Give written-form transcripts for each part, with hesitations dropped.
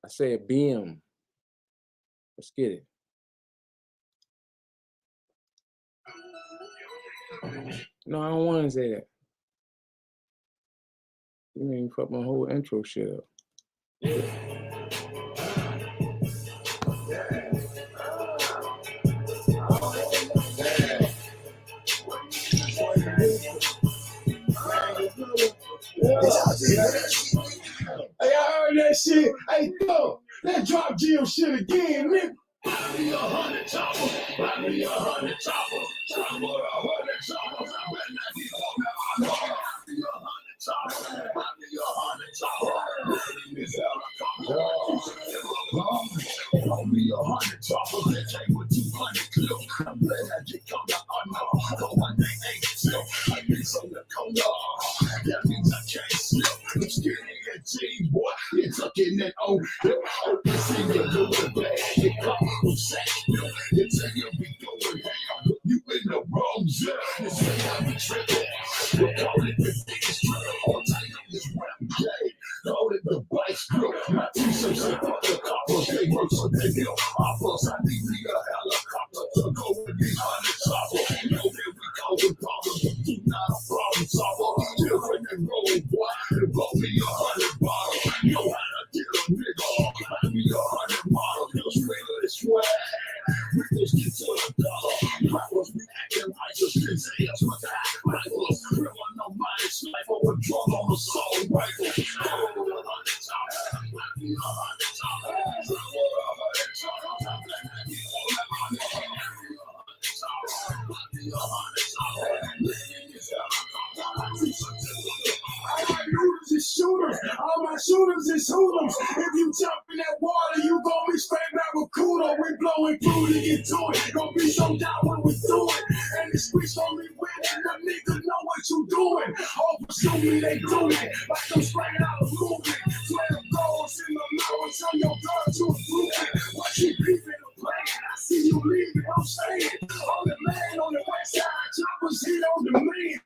I said BM. Let's get it. No, I don't want to say that. You made me fuck my whole intro shit up. Hey, I heard that shit. Hey, yo, that drop Geo shit again, nigga. Buy me 100 choppers. Buy me 100 choppers. Chopper 100 choppers. I better not be home at my door. Buy me 100 choppers. Buy me 100 choppers. This Buy me 100 choppers. That came with 200 clips. I'm glad I get caught up on no. But my name ain't still. I need some to come up. That means I can't slip. I'm skinny and G, boy. You're tucking that old hip. You see you doing bad. You come from Sackville. You tell you be going ham. You in the wrong zone. You say I be tripping. You call it the biggest trip. All time in this rap game. Call it the vice grip. My t-shirts and the coppers. They work so they deal. Offers. I need me a helicopter to go with these 100 choppers. You know that we causing problems. You not a problem solver. Different than road boy. You blow me 100 bottles. You know how to get a nigga. Buy me 100 models. You'll straight of this swag. We just get to the dollar. Rappers be acting like just kids' ass with the rifles. Criminal minded sniper with drum on the assault rifle. Shooters, all my shooters is hoodlums. If you jump in that water, you gon' be straight back with Kudo. We blowing through to get to it. Gon' be so down when we do it. And the streets gon' be winning. The niggas know what you doing. Overshoot me, they do it. Like them straight out of movement. 12 goals in the mouth. Tell your girl to improve it. What she beefing the plan? I see you leaving, I'm saying. On the man on the west side, choppers hit on the man.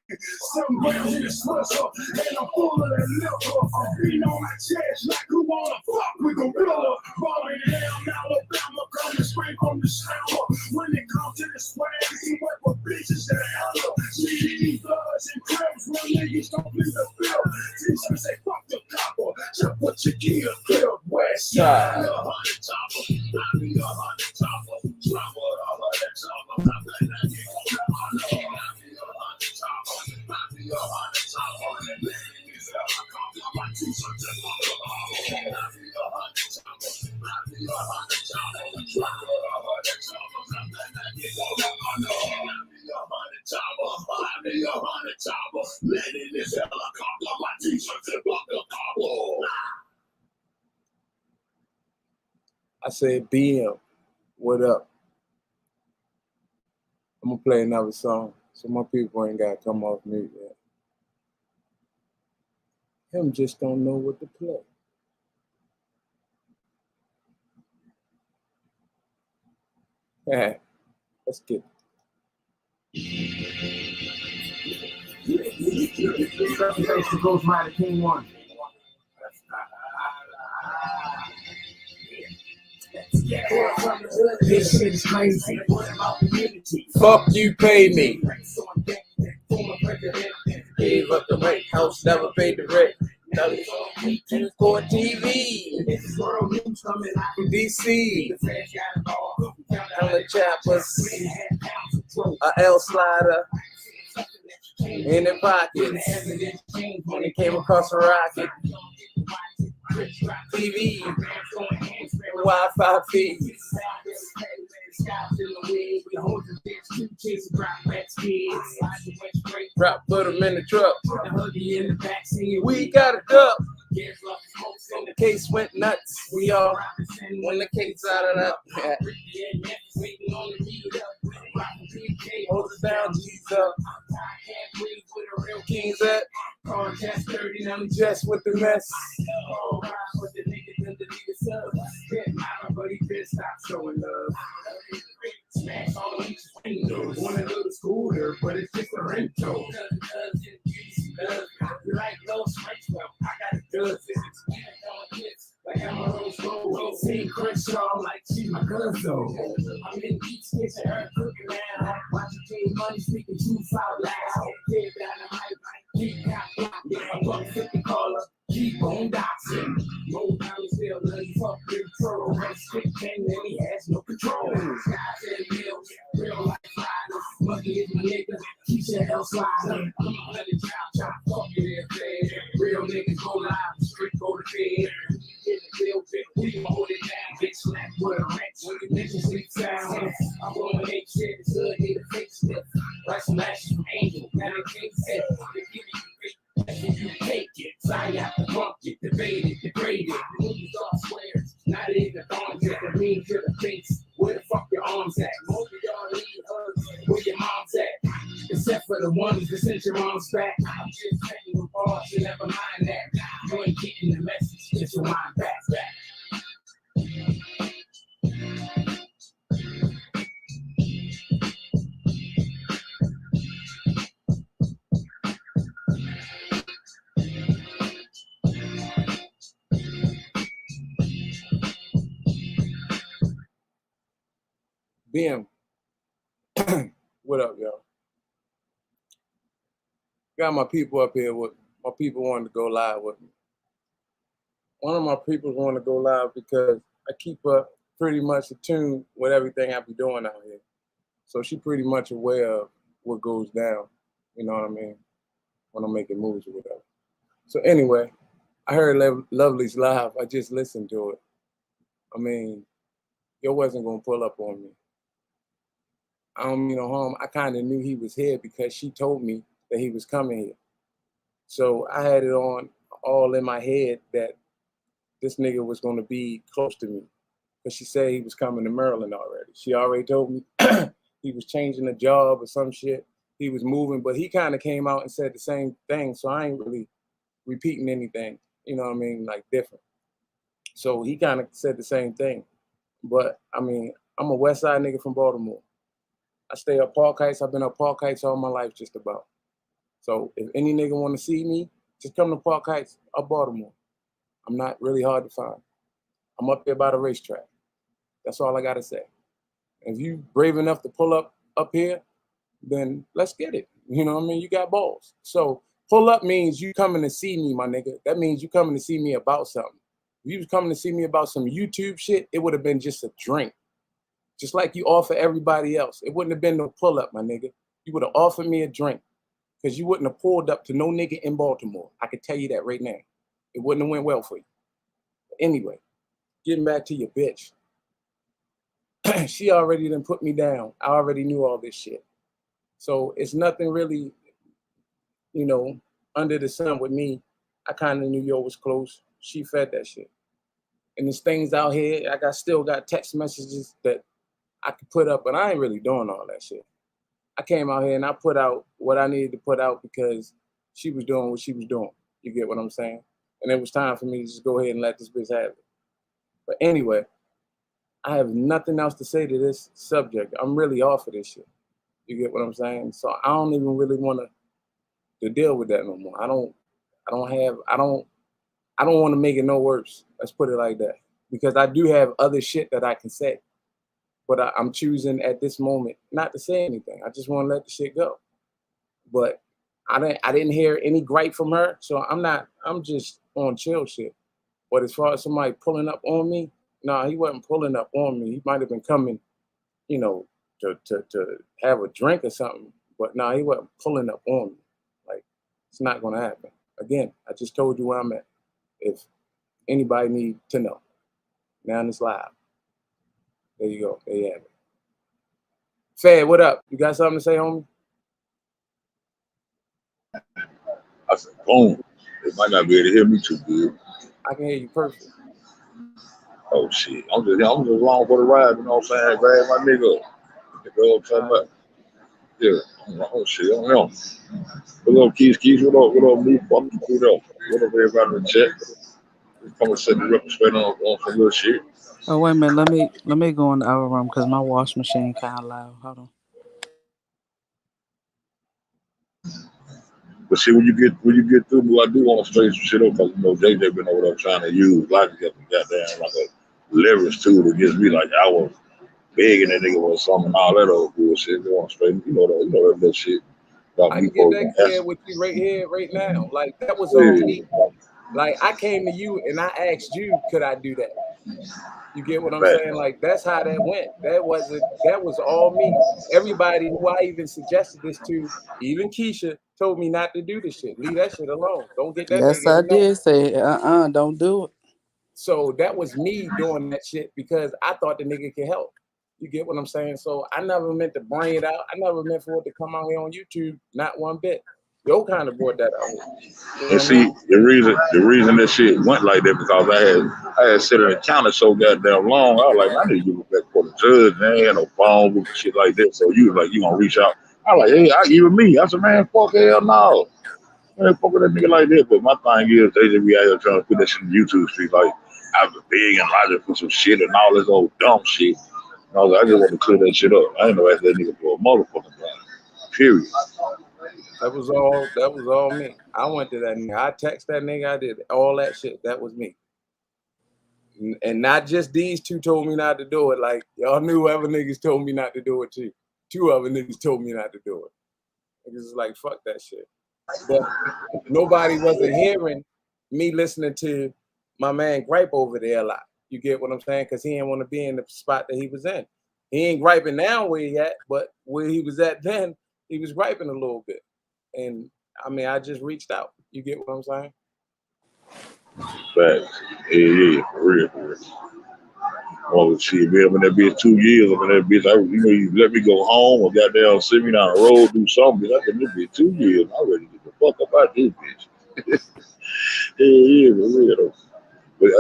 7 grams in the swisher. And I'm full of that liquor. I'm beating on my chest like who wanna fuck with gorilla. Rolling down Alabama, coming straight from the shower. When it comes to the swag, he went for bitches that hella. CD thugs and crabs when niggas don't please the bill. Teachers say fuck the copper. Just put your gear clear west side. 100 choppers, I need 100 choppers. Chopper 100 choppers. I bet that you gon' I need 100 choppers. I need 100 choppers. My t-shirts and I need 100 choppers. I need 100 choppers. Chopper 100 choppers. I bet that you gon' I need 100 choppers. I need 100 choppers. Let in this helicopter. My t-shirts and the cobble. I said BM. What up? I'm gonna play another song so my people ain't gotta come off mute yet. Him just don't know what to play. Yeah, let's get it. Ghost Rider King 1. This shit is crazy. fuck you, pay me. Gave up the White House, never paid the rent. WTV for TV. DC. Hella choppers. A L slider. In the pockets. When he came across a rocket. TV. Wi-Fi feeds. Drop, put him in the truck. We got a duck. When the case went nuts, we all when the case out of that. Hold it down, G's up. Kings at. Just with the mess. Smash all each window. Wanna go to school there, but it's just a rental. You like those strikes? Well, I got a good physics. Like I'm a rose gold. Say Crenshaw like she's my cousin. I'm in East Kitchen, her cooking now. Watching King Money speaking truth out loud. Get down the mic, keep cop, yeah, a $150 caller. Keep on doxing. Low down still, let's fuck control. Red stick king, and he has no control. Skies and hills, real life riders. Lucky is my nigga, keep your hell sliding. I'm 100 chop, fuck it if real niggas go live, straight go to bed. In the field, we hold it down, get slapped with a wrench. When you bitches sleep sound, I'm going to hate shit, it's good, need a fix stiff. Like some ashes from Angel, now they can't sit. They give you you take it, I have to bump it, debate it, degrade it. The movies all squares, not even thorns yet. The mean to the face, where the fuck your arms at? Most of y'all need hugs, where your mom's at? Except for the ones that sent your mom's back. I'm just saying the bars, so never mind that. You ain't getting the message, just your mind back. BM, what up, y'all? Got my people up here with my people wanting to go live with me. One of my people want to go live because I keep up pretty much attuned with everything I be doing out here. So she pretty much aware of what goes down, you know what I mean, when I'm making moves or whatever. So anyway, I heard Lovely's live. I just listened to it. I mean, yo wasn't going to pull up on me. I don't mean no harm. I kind of knew he was here because she told me that he was coming here. So I had it on all in my head that this nigga was going to be close to me because she said he was coming to Maryland already. She already told me he was changing a job or some shit. He was moving, but he kind of came out and said the same thing. So I ain't really repeating anything, you know what I mean, like different. So he kind of said the same thing. But I mean, I'm a West Side nigga from Baltimore. I stay up Park Heights. I've been up Park Heights all my life, just about. So if any nigga want to see me, just come to Park Heights up Baltimore. I'm not really hard to find. I'm up there by the racetrack. That's all I got to say. If you brave enough to pull up here, then let's get it. You know what I mean? You got balls. So pull up means you coming to see me, my nigga. That means you coming to see me about something. If you was coming to see me about some YouTube shit, it would have been just a drink. Just like you offer everybody else. It wouldn't have been no pull up, my nigga. You would have offered me a drink because you wouldn't have pulled up to no nigga in Baltimore. I can tell you that right now. It wouldn't have went well for you. But anyway, getting back to your bitch. She already done put me down. I already knew all this shit. So it's nothing really, you know, under the sun with me. I kind of knew yo was close. She fed that shit. And there's things out here, still got text messages that I could put up, but I ain't really doing all that shit. I came out here and I put out what I needed to put out because she was doing what she was doing. You get what I'm saying? And it was time for me to just go ahead and let this bitch have it. But anyway, I have nothing else to say to this subject. I'm really off of this shit. You get what I'm saying? So I don't even really want to deal with that no more. I don't want to make it no worse. Let's put it like that. Because I do have other shit that I can say. But I'm choosing at this moment not to say anything. I just want to let the shit go. But I didn't hear any gripe from her, so I'm just on chill shit. But as far as somebody pulling up on me, no, he wasn't pulling up on me. He might have been coming, you know, to have a drink or something. But no, he wasn't pulling up on me. Like, it's not gonna happen. Again, I just told you where I'm at. If anybody need to know. Now it's live. There you go. There you have it. Fed, what up? You got something to say, homie? I said, boom. They might not be able to hear me too good. I can hear you perfect. Oh shit. I'm just along for the ride, you know what I'm saying? Grab my nigga up. Nigga up, talking about. Yeah. Oh shit, I don't know. What up, Keys? What up, me? What up, everybody in the chat? Come and set the record straight on some little shit. Oh wait a minute, let me go in the other room because my wash machine kind of loud. Hold on. But see, when you get through, I do want to straighten some shit up because you know JJ been over there trying to use Logic as a goddamn like a leverage too to just be like I was begging that nigga for something and all that old bullshit. They want straight, that little shit about I me can get folks that and clear that's with you right here, right now. Like that was all yeah, me. Like I came to you and I asked you, could I do that? You get what I'm fact. saying? Like that's how that went. That was all me. Everybody who I even suggested this to, even Keisha, told me not to do this shit. Leave that shit alone. Don't get that Yes, nigga I in there. did say, don't do it. So that was me doing that shit because I thought the nigga could help. You get what I'm saying? So I never meant to bring it out. I never meant for it to come out here on YouTube, not one bit. Yo kind of brought that out here. You know And what I mean? see, the reason that shit went like that because I had sat in the counter so goddamn long. I was like, I need to give it back for the judge. And they ain't had no phone with shit like that. So you was like, you gonna reach out. I was like, hey, even me. I said, man, fuck hell no. Man, fuck with that nigga like that. But my thing is, they just be out here trying to put that shit in YouTube street. Like, I was big and logic for some shit and all this old dumb shit. And I was like, I just want to clear that shit up. I ain't no ask that nigga for a motherfucking thing. Period. That was all me. I went to that nigga. I text that nigga. I did all that shit. That was me. And not just these two told me not to do it. Like y'all knew other niggas told me not to do it too. Two other niggas told me not to do it. Niggas is like, fuck that shit. But nobody wasn't hearing me listening to my man gripe over there a lot. You get what I'm saying? Because he didn't want to be in the spot that he was in. He ain't griping now where he at, but where he was at then, he was griping a little bit. And I mean, I just reached out. You get what I'm saying? Facts. Yeah, for real, for real. Oh shit, man, I'm in that bitch 2 years. I'm in that bitch. You let me go home or goddamn send me down the road, do something. Bitch, I been in this bitch 2 years. I ready to get the fuck up out this bitch. Yeah, for real though. But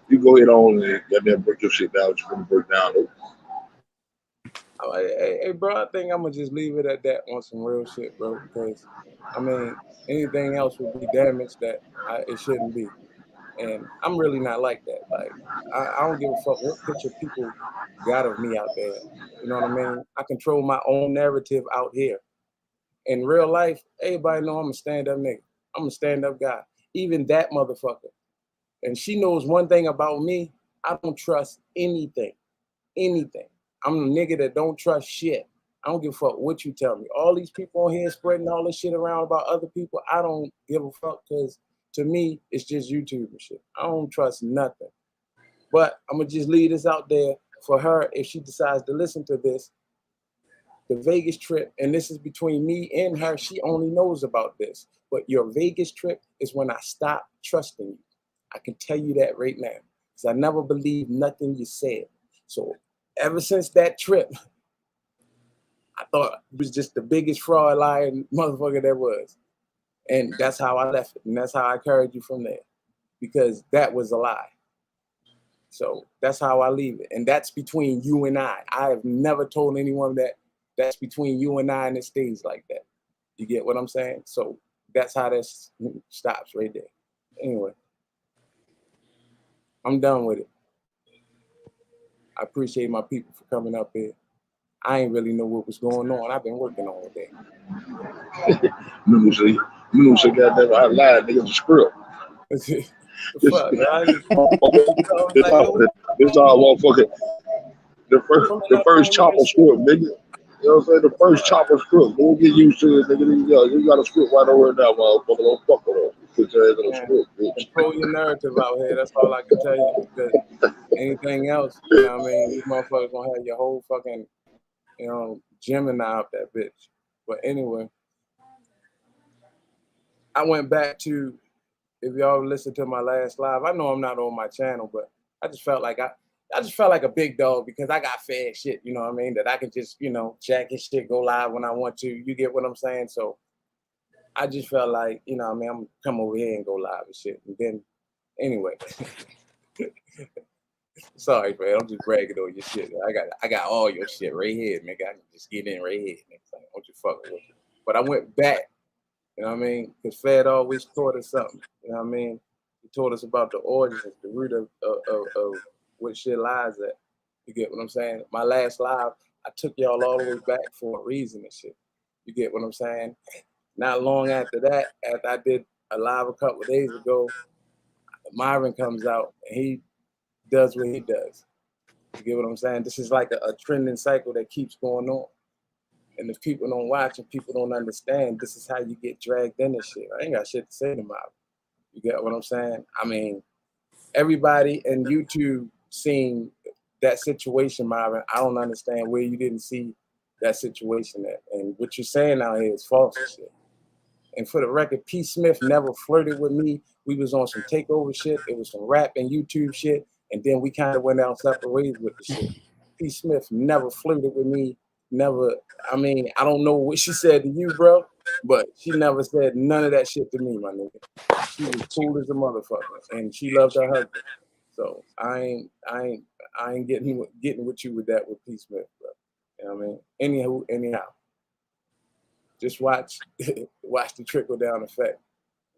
you go ahead on and goddamn break your shit down. What you gonna break down though? I'm like, hey, bro, I think I'm gonna just leave it at that on some real shit, bro. Because I mean, anything else would be damage that it shouldn't be. And I'm really not like that. Like, I don't give a fuck what picture people got of me out there. You know what I mean? I control my own narrative out here. In real life, everybody know I'm a stand-up nigga. I'm a stand-up guy. Even that motherfucker. And she knows one thing about me. I don't trust anything. Anything. I'm a nigga that don't trust shit. I don't give a fuck what you tell me. All these people on here spreading all this shit around about other people, I don't give a fuck because to me, it's just YouTube and shit. I don't trust nothing. But I'm gonna just leave this out there for her if she decides to listen to this. The Vegas trip, and this is between me and her, she only knows about this. But your Vegas trip is when I stop trusting you. I can tell you that right now. Because I never believed nothing you said. So ever since that trip, I thought it was just the biggest fraud lying motherfucker there was. And that's how I left it. And that's how I carried you from there. Because that was a lie. So that's how I leave it. And that's between you and I. I have never told anyone that that's between you and I and it stays like that. You get what I'm saying? So that's how this stops right there. Anyway, I'm done with it. I appreciate my people for coming up here. I ain't really know what was going on. I've been working all day. You know, say goddamn, I lied, nigga, the script. The This, fuck, man? I just, this like, yo, all, this all motherfucking pulling the up first on you and chopper shit. script, nigga. You know what I'm saying? The first chopper script. Don't get used to it, nigga. You got a script right over now, motherfucker. Don't fuck with us. Put your ass in a Man, script, bitch. control your narrative out here. That's all I can tell you. Because anything else, you know what I mean? These motherfuckers gonna have your whole fucking, Gemini up that bitch. But anyway, I went back to, if y'all listened to my last live, I know I'm not on my channel, but I just felt like I just felt like a big dog because I got fed shit, you know what I mean? That I can just, jack his shit, go live when I want to. You get what I'm saying? So I just felt like, what I mean, I'm gonna come over here and go live and shit. And then anyway, sorry, man. I'm just bragging on your shit. I got all your shit right here, nigga. I can just get in right here. Nigga. Don't you fuck with it. But I went back, you know what I mean? Because Fed always taught us something. You know what I mean? He taught us about the origins, the root of what shit lies at. You get what I'm saying? My last live, I took y'all all the way back for a reason and shit. You get what I'm saying? Not long after that, after I did a live a couple of days ago, Myron comes out and he does what he does. You get what I'm saying? This is like a trending cycle that keeps going on. And if people don't watch and people don't understand, this is how you get dragged in this shit. I ain't got shit to say to Marvin. You get what I'm saying? I mean, everybody in YouTube seen that situation, Marvin. I don't understand where you didn't see that situation at. And what you're saying out here is false and shit. And for the record, P. Smith never flirted with me. We was on some takeover shit. It was some rap and YouTube shit. And then we kind of went out separate ways with the shit. P. Smith never flirted with me. Never, I mean, I don't know what she said to you, bro, but she never said none of that shit to me, my nigga. She was cool as a motherfucker, and she loved her husband. So I ain't getting with you with that with P. Smith, bro. You know what I mean? Anyhow. Just watch the trickle down effect.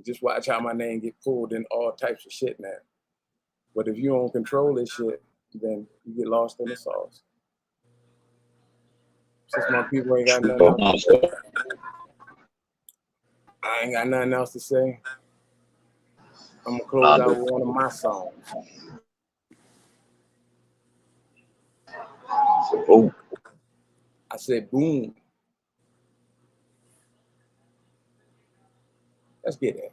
Just watch how my name get pulled in all types of shit now. But if you don't control this shit, then you get lost in the sauce. Since my people ain't got nothing else to say, I ain't got nothing else to say. I'm gonna close out with one of my songs. Boom. I said boom. Let's get it.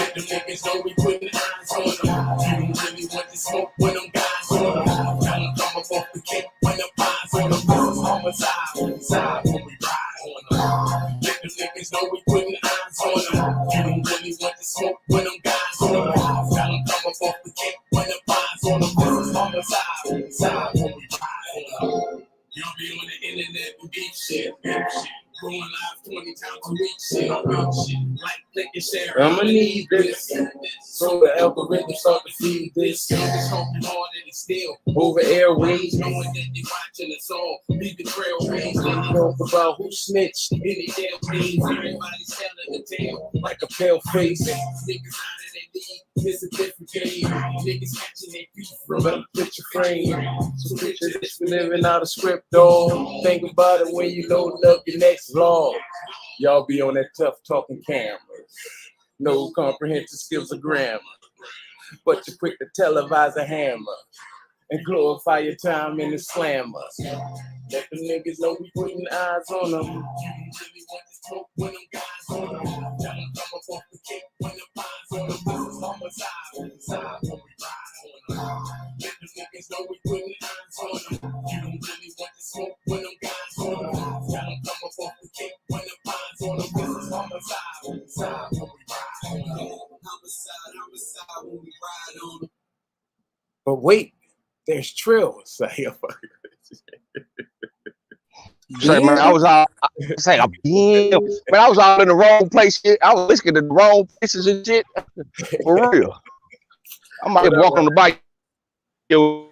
Let them niggas know we putting eyes on them. You don't really want to smoke when them guys on them. Tell them come up off the kick when them eyes on them. Homicide when we ride on them. Let them niggas know we putting eyes on them. You don't really want to smoke when them guys on them. Tell them come up off the kick when them eyes on them. Homicide when we ride on them. Y'all be on the internet with deep shit. Going live 20 times a week, shit, real shit. Like, click and share. I'ma need this. So the algorithm start to feed this. It's hoping hard and it's still Over airways. knowing that they watching us all. Leave the trail raised. They talk about who snitched. Any damn things, everybody's telling the tale. Like a pale face. Niggas out of their league, it's a different game. Niggas catching their beef from From a picture frame. So picture this, we living out a script, dog. Think about it when you loading up your next vlog. Y'all be on that tough talking camera. No comprehensive skills of grammar. But you're quick to televise a hammer and glorify your time in the slammer. Let the niggas know we putting eyes on them. you really want to smoke when them guys on them. Tell them come up off the kick when them eyes on them. This is homicide when we ride on them. Let them niggas know we putting eyes on them. You don't really want to smoke when them guys on them. Tell them come up off the kick when them eyes on them. This is homicide when we ride on them. Homicide But wait, there's Trill. Say, Say, man, I was all say, man, I was all in the wrong place. Shit. I was listening to the wrong places and shit. For real. I might have walked on the bike. Yo,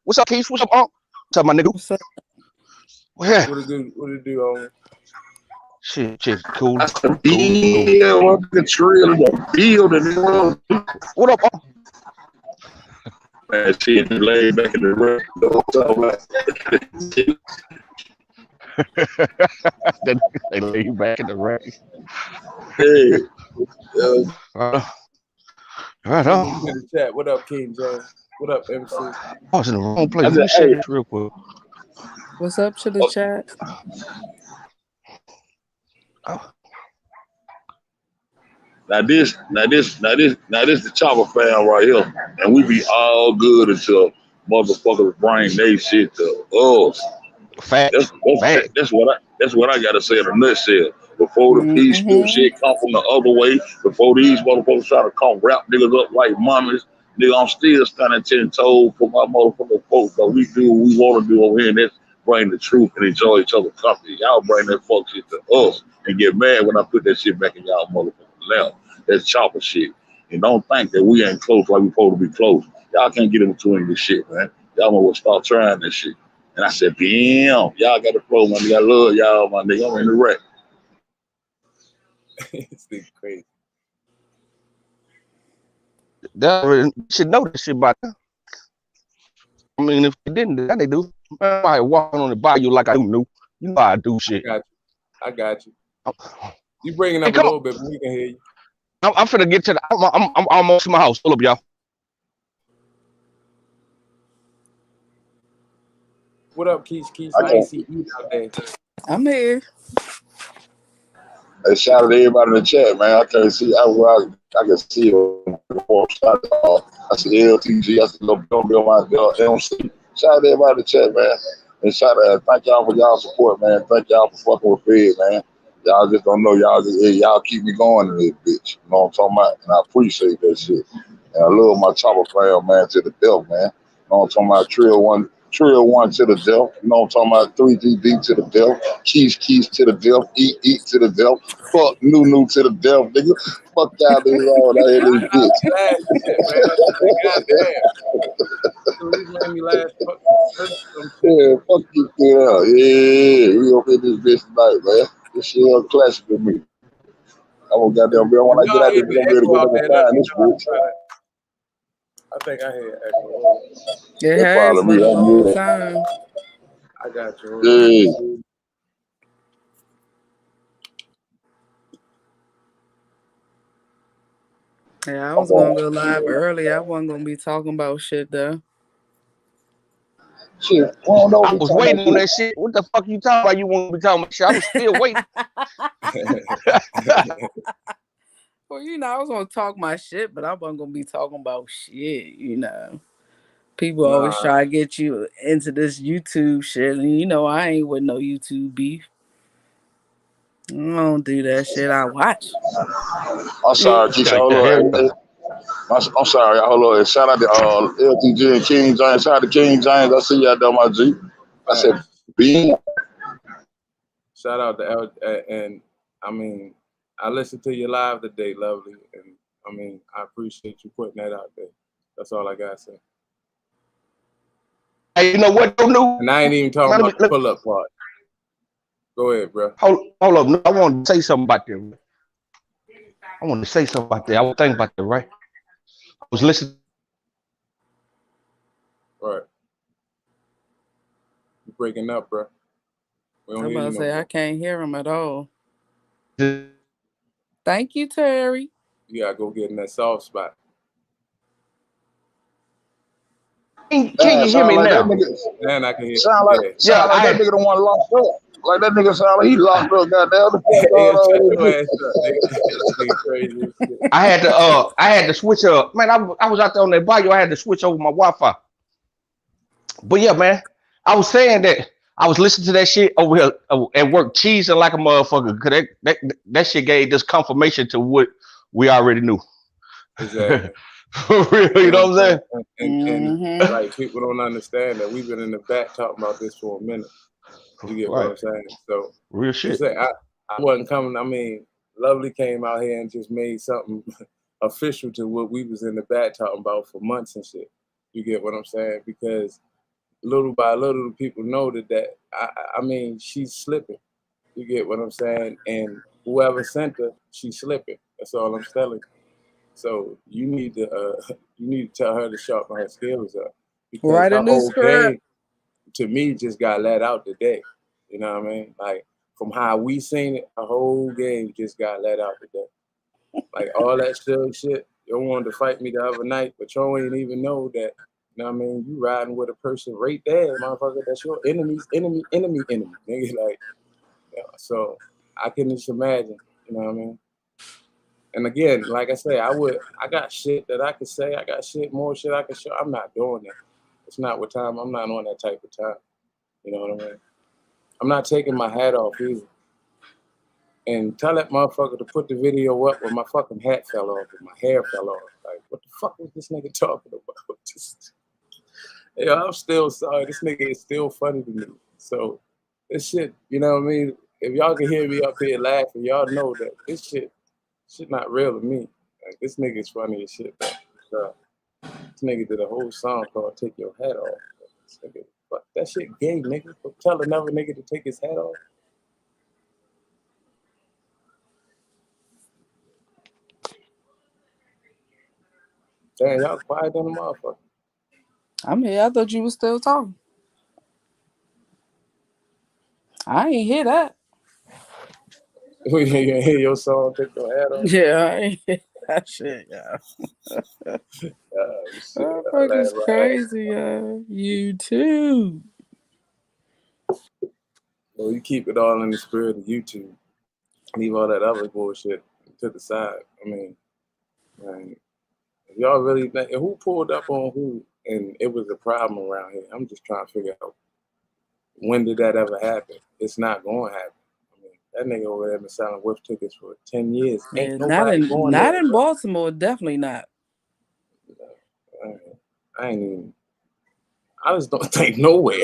what's up, Keith? What's up, Unc? What's up, my nigga? What's up? Yeah. What it do, homie? Shit, cool. That's the bill of the trail of the building. What up, Unc? Man, shit, laid back in the room. They lay you back in the rack. Hey. Right on. In the chat. What up, King James? What up, MC? I was in the wrong place. Let me say this real quick. What's up to the chat? Oh. Now this the chopper fan right here, and we be all good until motherfuckers bring they shit to us. Facts. That's what I gotta say in a nutshell. Before the peaceful shit come from the other way, before these motherfuckers try to come wrap niggas up like mummies, nigga, I'm still standing 10 toes for my motherfucking folks. But we do what we want to do over here, and that's bring the truth and enjoy each other's company. Y'all bring that fuck shit to us and get mad when I put that shit back in y'all motherfucking lap. That's chopper shit. And don't think that we ain't close like we supposed to be close. Y'all can't get in between this shit, man. Y'all know what, start trying this shit. And I said, damn, y'all got the flow, man. I love y'all, my nigga. I'm in the wreck. It's crazy. You should know this shit by now. I mean, if you didn't, then they do. Man, I walking on the bayou like I knew. You know how I do shit. I got you. You bringing up a little bit, but we can hear you. I'm finna get to the. I'm almost to my house. Hold up, y'all. What up, Keith? I ain't see you out there. I'm here. Hey, shout out to everybody in the chat, man. I can't see. I can see you. I see LTG. I see don't be on my LMC. Shout out to everybody in the chat, man. And shout out, thank y'all for y'all support, man. Thank y'all for fucking with Fed, man. Y'all just don't know. Y'all keep me going in this bitch. You know what I'm talking about? And I appreciate that shit. And I love my chopper player, man, to the death, man. You know what I'm talking about? Trill one to the death. You know what I'm talking about? 3GD to the death. Keys to the death. Eat to the death. Fuck new to the death, nigga. Fuck y'all niggas all out here, this bitch. Goddamn. Made me laugh. Yeah, fuck you, yeah. We gonna hit this bitch tonight, man. This shit is a classic to me. I'm gonna goddamn be when I get out there, I'm gonna be able to find this bitch. I think I had echo. It has been a long time. I got you. Yeah. Yeah, I was gonna go live early. I wasn't gonna be talking about shit though. Shit, I was waiting on that shit. What the fuck you talking about? You want to be talking about shit? I was still waiting. Well, I was gonna talk my shit, but I wasn't gonna be talking about shit, People always try to get you into this YouTube shit, and I ain't with no YouTube beef. I don't do that shit. I watch. I'm sorry, Keisha. I'm sorry, hold on. Shout out to LTG and King James. Shout out to King James. I see y'all down my G. I said, B. Shout out to L, and I mean, I listened to you live today, lovely, and I mean, I appreciate you putting that out there. That's all I gotta say. Hey, you know what? And I ain't even talking about the pull-up part. Go ahead, bro. Hold up. No, I want to say something about that. I want to say something about that. I was thinking about that, right? I was listening. Right. You're breaking up, bro. I'm about to say I can't hear him at all. Thank you, Terry. You gotta go get in that soft spot. Can you hear me now? Man, I can hear you. Sound like that nigga the one locked up. Like that nigga sound like he locked up, goddamn. I had to switch up. Man, I was out there on that bayou. I had to switch over my Wi-Fi. But yeah, man, I was saying that I was listening to that shit over here at work, cheesing like a motherfucker. Cause that shit gave this confirmation to what we already knew. Exactly. For real, you know what I'm saying? And like people don't understand that we've been in the back talking about this for a minute. You get what I'm saying? So real shit. I wasn't coming. I mean, Lovely came out here and just made something official to what we was in the back talking about for months and shit. You get what I'm saying? Because little by little, people know that I mean, she's slipping. You get what I'm saying? And whoever sent her, she's slipping. That's all I'm telling you. So you need to tell her to sharpen her skills up, because Write a her new whole script. game to me just got let out today. You know what I mean? Like from how we seen it, her whole game just got let out today. Like all that shit. You wanted to fight me the other night, but you ain't even know that. You know what I mean? You riding with a person right there, motherfucker. That's your enemy's enemy. Nigga, like, so I can just imagine. You know what I mean? And again, like I say, I got shit that I could say. I got more shit I could show. I'm not doing that. It's not what time. I'm not on that type of time. You know what I mean? I'm not taking my hat off either. And tell that motherfucker to put the video up when my fucking hat fell off and my hair fell off. Like, what the fuck was this nigga talking about? I'm still sorry. This nigga is still funny to me. So this shit, you know what I mean? If y'all can hear me up here laughing, y'all know that this shit not real to me. Like, this nigga is funny as shit. This nigga did a whole song called "Take Your Hat Off." This nigga, fuck that shit, gay nigga. Tell another nigga to take his hat off. Damn, y'all quiet than a motherfucker. I'm here. I thought you was still talking. I ain't hear that. You ain't hear your song "Take Your Hat Off"? Yeah, I ain't hear that shit, yeah. That fucking crazy, you too. Well, you keep it all in the spirit of YouTube. Leave all that other bullshit to the side. I mean, if y'all really think, who pulled up on who and it was a problem around here? I'm just trying to figure out, when did that ever happen? It's not going to happen. I mean, that nigga over there been selling whip tickets for 10 years. Ain't nobody going there. Not in Baltimore, definitely not. I just don't think nowhere.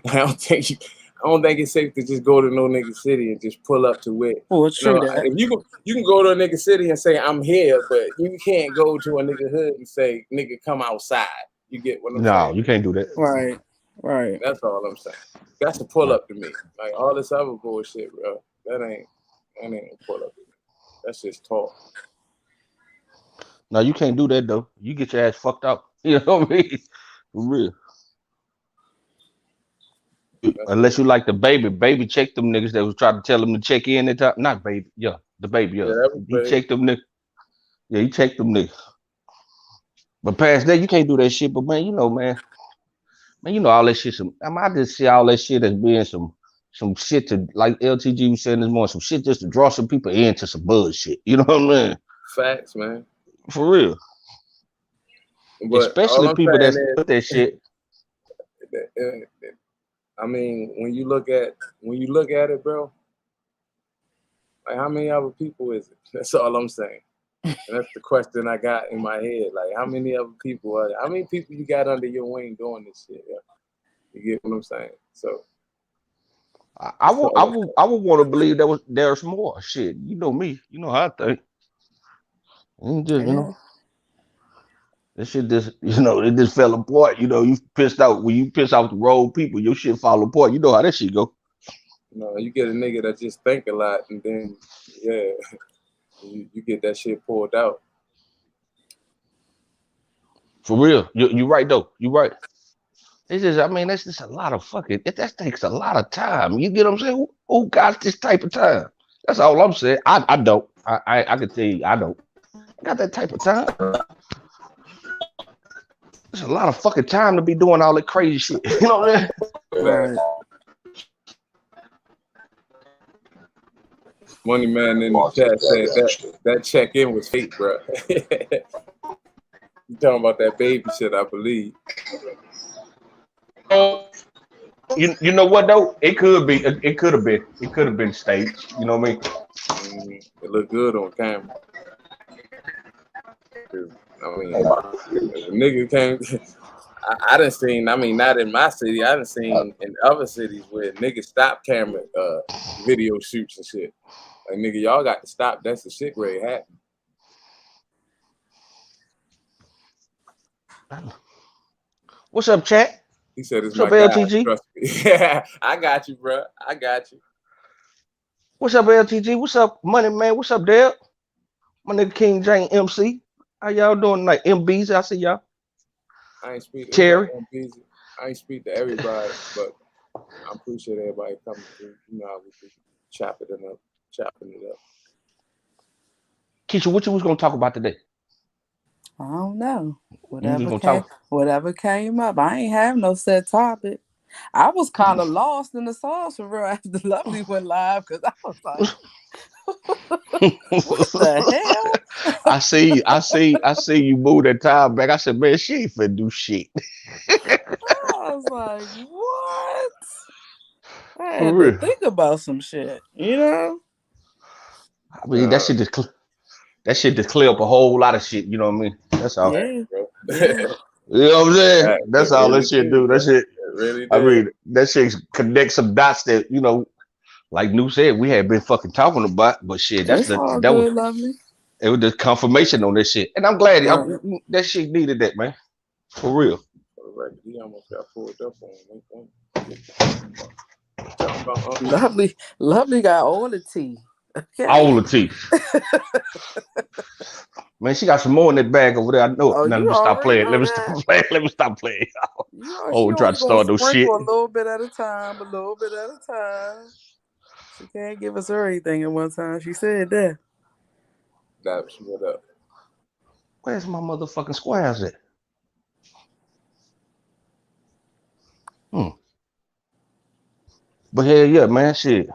I don't think it's safe to just go to no nigga city and just pull up to where. Well, true that. If you can go to a nigga city and say I'm here, but you can't go to a nigga hood and say nigga come outside. You get what I'm saying? No, you can't do that. Right. That's all I'm saying. That's a pull up to me. Like all this other bullshit, bro. That ain't a pull up to me. That's just talk. No, you can't do that though. You get your ass fucked up. You know what I mean? For real. Unless you like the baby check them niggas that was trying to tell them to check in at time. Not baby, the baby, he checked them niggas. Yeah, he checked them niggas. But past that, you can't do that shit. But man, you know all that shit. I just see all that shit as being some shit to, like LTG was saying this morning, some shit just to draw some people into some bullshit. You know what I mean? Facts, man. For real. But especially people that put that shit. I mean, when you look at it, bro, like how many other people is it? That's all I'm saying. And that's the question I got in my head. Like, how many other people are there? How many people you got under your wing doing this shit? Yeah? You get what I'm saying? So I would want to believe there's more shit. You know me. You know how I think. And just, this shit just, it just fell apart. You pissed out. When you piss off the wrong people, your shit fall apart. You know how that shit go. You get a nigga that just think a lot, and then, you get that shit pulled out. For real. You right, though. You right. It's just, that's just a lot of fucking, that takes a lot of time. You get what I'm saying? Who got this type of time? That's all I'm saying. I don't. I can tell you, I don't. I got that type of time. There's a lot of fucking time to be doing all that crazy shit. You know what I mean? Right. Money Man in the chat said that check-in was fake, bro. You talking about that baby shit, I believe. You know what though? It could be. It could have been. It could have been staged. You know what I mean? It looked good on camera. I mean, if a nigga came. I done seen. I mean, not in my city. I done seen in other cities where niggas stop camera video shoots and shit. Like nigga, y'all got to stop. That's the shit where it happened. What's up, chat? He said, "It's What's my up, guy. LTG? Trust me." Yeah, I got you, bro. I got you. What's up, LTG? What's up, Money Man? What's up, Dale? My nigga King James MC. How y'all doing tonight? MBs, I see y'all. I ain't speak. Terry. I ain't speak to everybody, but I appreciate everybody coming through. You know how we do, chopping it up. Keisha, what you was gonna talk about today? I don't know. Talk? Whatever came up. I ain't have no set topic. I was kind of lost in the sauce for real after Lovely went live because I was like, what the hell? I see you move that time back. I said, man, she ain't finna do shit. I was like, what? I had For to real. think about some shit, you know? I mean, that shit just clear up a whole lot of shit, you know what I mean? That's all. Yeah. You know what I'm saying? That's all really that shit do. That shit. Really did. I mean, that shit connects some dots that, you know, like New said, we had been fucking talking about, but shit, It's all good, Lovely. It was the confirmation on this shit. And I'm glad Right. that shit needed that, man. For real. He almost got pulled up on. Lovely got all the tea. Okay. All the tea. Man, she got some more in that bag over there. I know. Oh, Now, you let me stop already playing. know Let me that. stop playing. Let me stop playing. She Try only to gonna start no shit. sprinkle a little bit at a time, She can't give us everything at one time. She said that. That's what up. Where's my motherfucking squares at? But hell yeah, man, shit.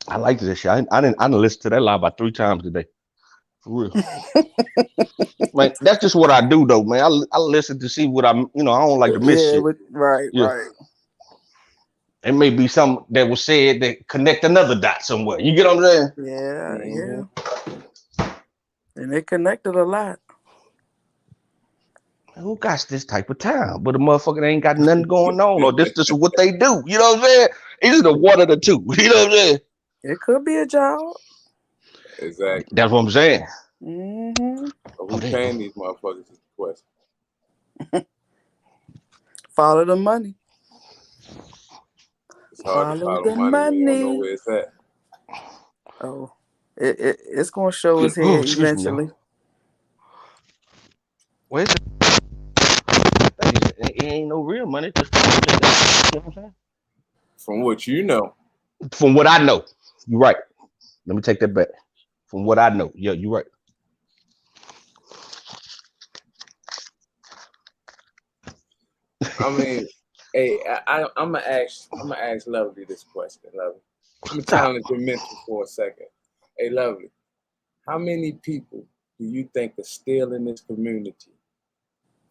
I liked this shit. I didn't listen to that lie about 3 times today. For real. Man, that's just what I do though, man. I listen to see what I don't like to miss shit. Right. It may be something that was said that connect another dot somewhere. You get what I'm saying? Yeah. And they connected a lot. Who got this type of time? But the motherfucker ain't got nothing going on, or this is what they do. You know what I'm saying? It's the one of the two. You know what I'm saying? It could be a job. Exactly. That's what I'm saying. Mm-hmm. Who paying these motherfuckers is the question. Follow the money. It's hard to follow money when you don't know where it's at. Oh, it's gonna show us here eventually. Where's it? It ain't no real money. Just you know what I'm saying? From what you know. From what I know. You're right. Let me take that back. From what I know. Yeah, you're right. I mean, hey, I'm gonna ask Lovely this question, Lovely. I'm gonna challenge your mental for a second. Hey, Lovely, how many people do you think are still in this community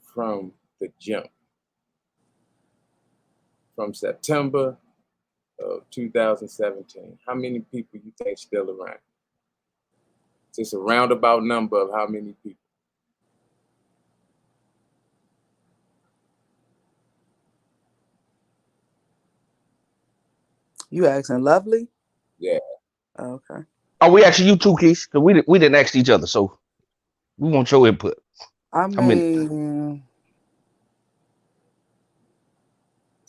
from the jump? From September of 2017, how many people you think still around? Just a roundabout number of how many people. You asking Lovely? Yeah. Okay. Oh, we asking you too, Keith, because we didn't ask each other, so we want your input. I mean,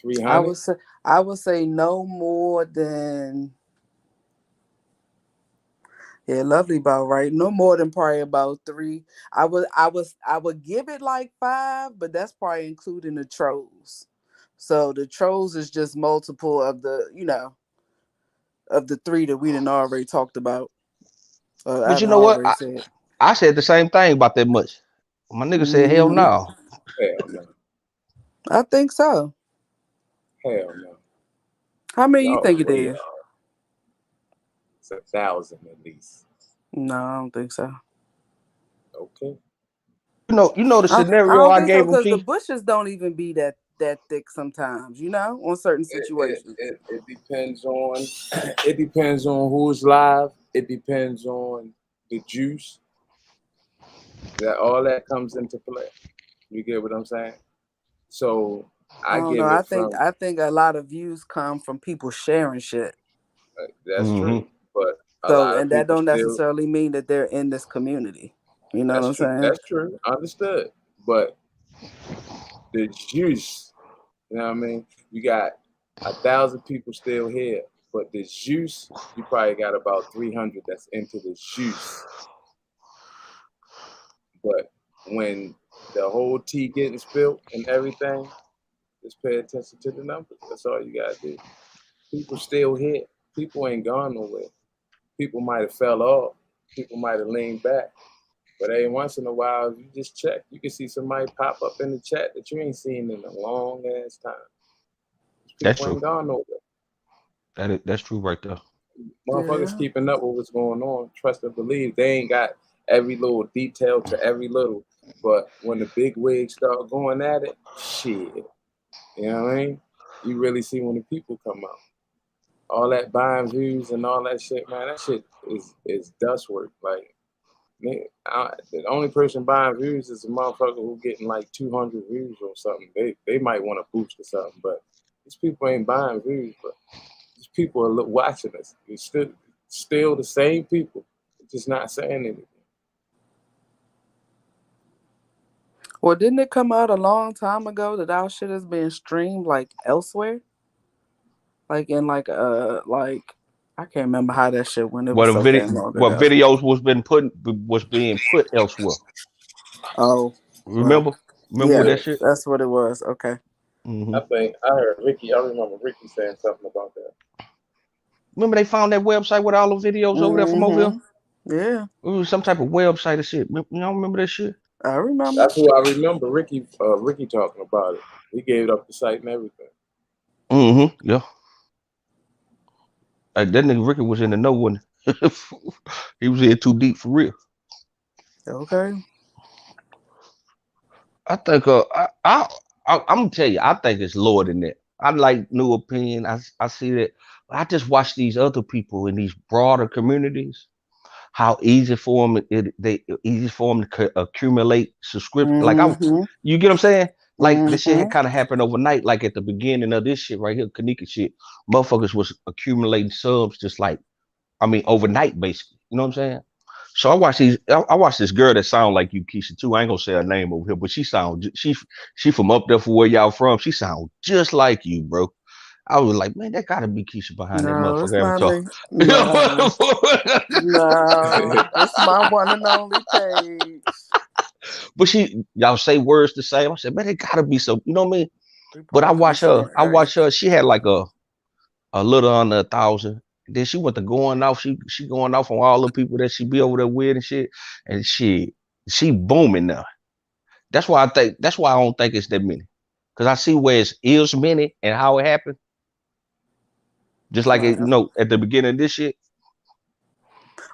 300? I would say no more than Lovely about right. No more than probably about 3. I would give it like 5, but that's probably including the trolls. So the trolls is just multiple of the, of the 3 that we didn't already talked about. But you know what? I said the same thing about that much. My nigga said, hell no. Hell no. I think so. Hell no. How many you think it is? It's 1,000 at least. No, I don't think so. Okay. You know the scenario I gave him, because the bushes don't even be that thick sometimes, on certain situations. It depends on who's live. It depends on the juice. That all that comes into play. You get what I'm saying? So I I don't know. give it from I think a lot of views come from people sharing shit. that's Mm-hmm. true, but a So, lot of and that people don't still. necessarily mean that they're in this community. You know what That's I'm true. saying? That's true. Understood. But the juice, you know what I mean? You got 1,000 people still here, but the juice, you probably got about 300 that's into the juice. But when the whole tea getting spilled and everything, just pay attention to the numbers. That's all you gotta do. People still here. People ain't gone nowhere. People might have fell off. People might have leaned back. But every once in a while, if you just check, you can see somebody pop up in the chat that you ain't seen in a long ass time. That's People true. ain't gone nowhere. That's true right there. Motherfuckers Yeah. keeping up with what's going on. Trust and believe. They ain't got every little detail to every little. But when the big wigs start going at it, shit. You know what I mean? You really see when the people come out. All that buying views and all that shit, man, that shit is dust work. Like, the only person buying views is a motherfucker who getting like 200 views or something. They might want to boost or something, but these people ain't buying views, but these people are watching us. It's still the same people, just not saying anything. Well, didn't it come out a long time ago that our shit is being streamed like elsewhere? Like in like I can't remember how that shit went. It was so damn long What ago. videos was being put elsewhere. Oh, well, Remember? Remember yeah, that Yeah, shit? that's what it was. Okay. Mm-hmm. I think I heard Ricky. I remember Ricky saying something about that. Remember they found that website with all the videos over there from over here? Mm-hmm. Yeah, It was some type of website or shit. Y'all remember that shit? I remember. That's who I remember. Ricky talking about it. He gave up the site and everything. Mm-hmm. Yeah. That nigga Ricky was in the know one. He was in too deep for real. Okay. I think I'm gonna tell you, I think it's lower than that. I like New Opinion. I see that. I just watch these other people in these broader communities. How easy for them easy for them to accumulate subscription. Mm-hmm. You get what I'm saying? Like this shit had Mm-hmm. kind of happened overnight. Like at the beginning of this shit right here, Kanika shit, motherfuckers was accumulating subs just like overnight basically. You know what I'm saying? So I watch this girl that sound like you, Keisha, too. I ain't gonna say her name over here, but she from up there from where y'all from. She sound just like you, bro. I was like, man, that gotta be Keisha behind that No, it's motherfucker not avatar. me. No, no, it's my one and only page. But y'all say words the same. I said, man, it gotta be some, you know what I mean? We But I probably from the watch her. same I area. watch her. She had like a little under 1,000. Then she went to going off. She going off on all the people that she be over there with and shit. And she booming now. That's why I don't think it's that many. Cause I see where it is many and how it happened. Just like Right. at the beginning of this shit.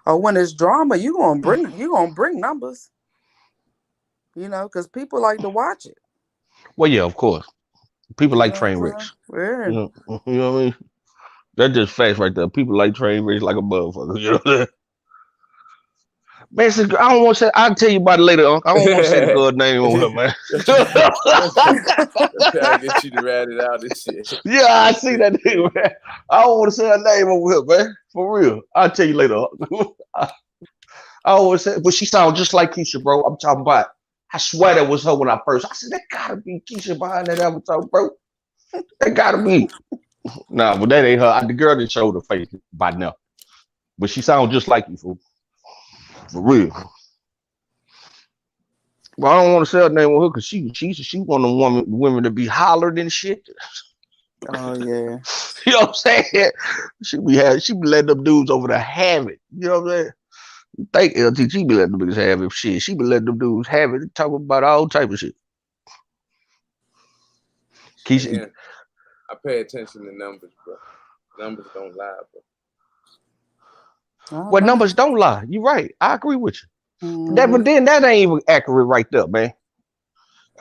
Or when it's drama, you gonna bring numbers. You know, because people like to watch it. Well, yeah, of course. People You like know train what I'm wrecks. saying? You Yeah. know, you know what I mean? That's just facts right there. People like train wrecks like a motherfucker. You know what I'm saying? Man, I don't want to say. I'll tell you about it later. I don't want to say the girl name on her, man. I'm trying to get you to rat it out and shit. Yeah, I see that nigga, man. I don't want to say her name over here, man. For real. I'll tell you later. I always say, but she sounds just like Keisha, bro. I'm talking about. I swear that was her when I first. I said that gotta be Keisha behind that avatar, bro. That gotta be. Nah, but that ain't her. The girl that showed her face by now, but she sounds just like you, for real. But I don't want to say her name on her because she one of the women to be hollered and shit. Oh yeah. You know what I'm saying? She be letting them dudes over there have it. You know what I'm saying? Think LTG be letting them niggas have it. Shit, she be letting them dudes have it. Talking about all type of shit. Keisha, Again, I pay attention to numbers, bro. Numbers don't lie, bro. I don't well, know. numbers don't lie. You're right. I agree with you. Mm-hmm. But then that ain't even accurate right there, man.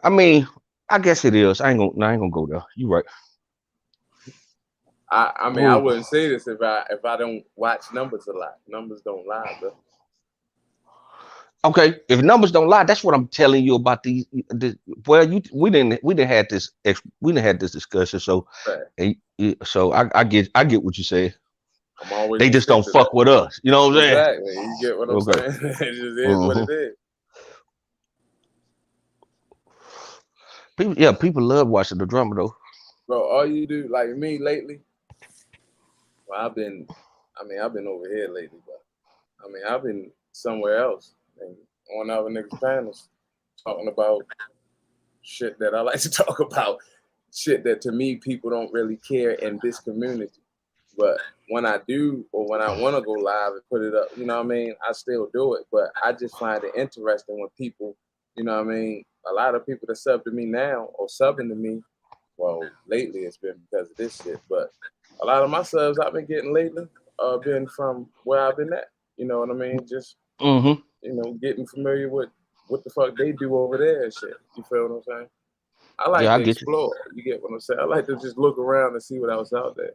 I mean, I guess it is. I ain't gonna go there. You right. I mean, I Ooh. wouldn't say this if I don't watch numbers a lot. Numbers don't lie, bro. Okay, if numbers don't lie, that's what I'm telling you about these. Well, we didn't had this discussion. So, Right. so I get what you say. I'm always They gonna just stick don't to that. fuck with us. You know what I'm saying? Exactly. You get what I'm Okay. saying? It just is what hmm it is. People love watching the drama though. Bro, all you do, like me lately, well, I've been over here lately, but I've been somewhere else and on other niggas' panels talking about shit that I like to talk about, shit that to me people don't really care in this community. But when I do, or when I want to go live and put it up, you know what I mean, I still do it. But I just find it interesting when people, you know what I mean, a lot of people that sub to me now or subbing to me, well, lately it's been because of this shit. But a lot of my subs I've been getting lately been from where I've been at. You know what I mean? Just hmm getting familiar with what the fuck they do over there and shit. You feel what I'm saying? I like Yeah, I to get you. explore. You get what I'm saying? I like to just look around and see what else out there.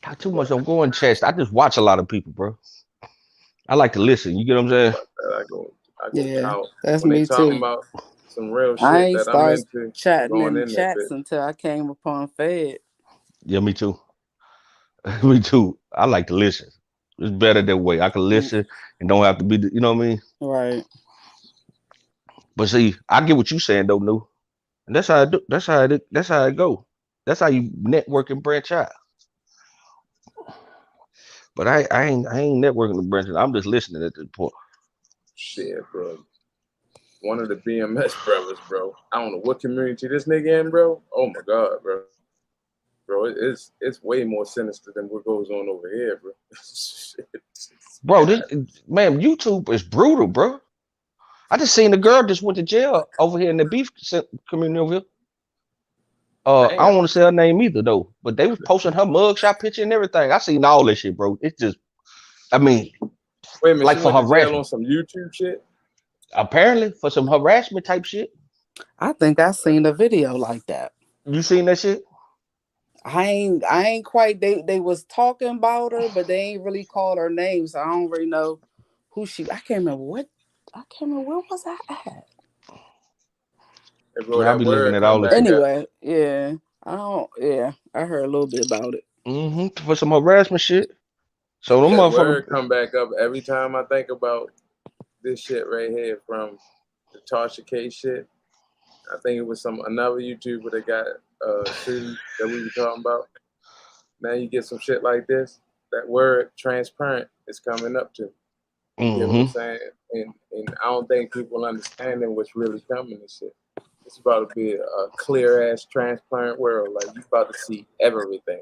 Not too much. But I'm going chest. I just watch a lot of people, bro. I like to listen. You get what I'm saying? fuck that, I go Yeah, count that's when they me talking too. about some real I shit ain't that I'm start into. I'm chatting going in in that chats bitch. until I came upon Fed. Yeah, me too. Me too. I like to listen. It's better that way. I can Mm, listen and don't have to be. You know what I mean? right. But see, I get what you saying though, new. And that's how I do. That's how it go. That's how you network and branch out. But I ain't networking and branching. I'm just listening at this point. Shit, bro. One of the BMS brothers, bro. I don't know what community this nigga in, bro. Oh my god, bro. Bro, it's way more sinister than what goes on over here, bro. Shit. Bro, this God man, YouTube is brutal, bro. I just seen the girl just went to jail over here in the beef community over here. I don't damn. want to say her name either though, but they was posting her mugshot picture and everything. I seen all this shit, bro. It's just, I mean, Wait a minute, like she for went to jail on harassment. some YouTube shit? Apparently, for some harassment type shit. I think I seen a video like that. You seen that shit? I ain't quite they was talking about her, but they ain't really called her name, so I don't really know who she I can't remember where was I at. Hey, bro, Yeah, I'll that be looking word at come all this back shit. up. Anyway, yeah. I heard a little bit about it. For some harassment shit. So them That motherfucker, word come back up every time I think about this shit right here from the Tasha K shit. I think it was another YouTuber that got sued that we were talking about. Now you get some shit like this. That word transparent is coming up to. You get what I'm mm-hmm. saying? And I don't think people understanding what's really coming and shit. It's about to be a clear ass transparent world. Like you about to see everything.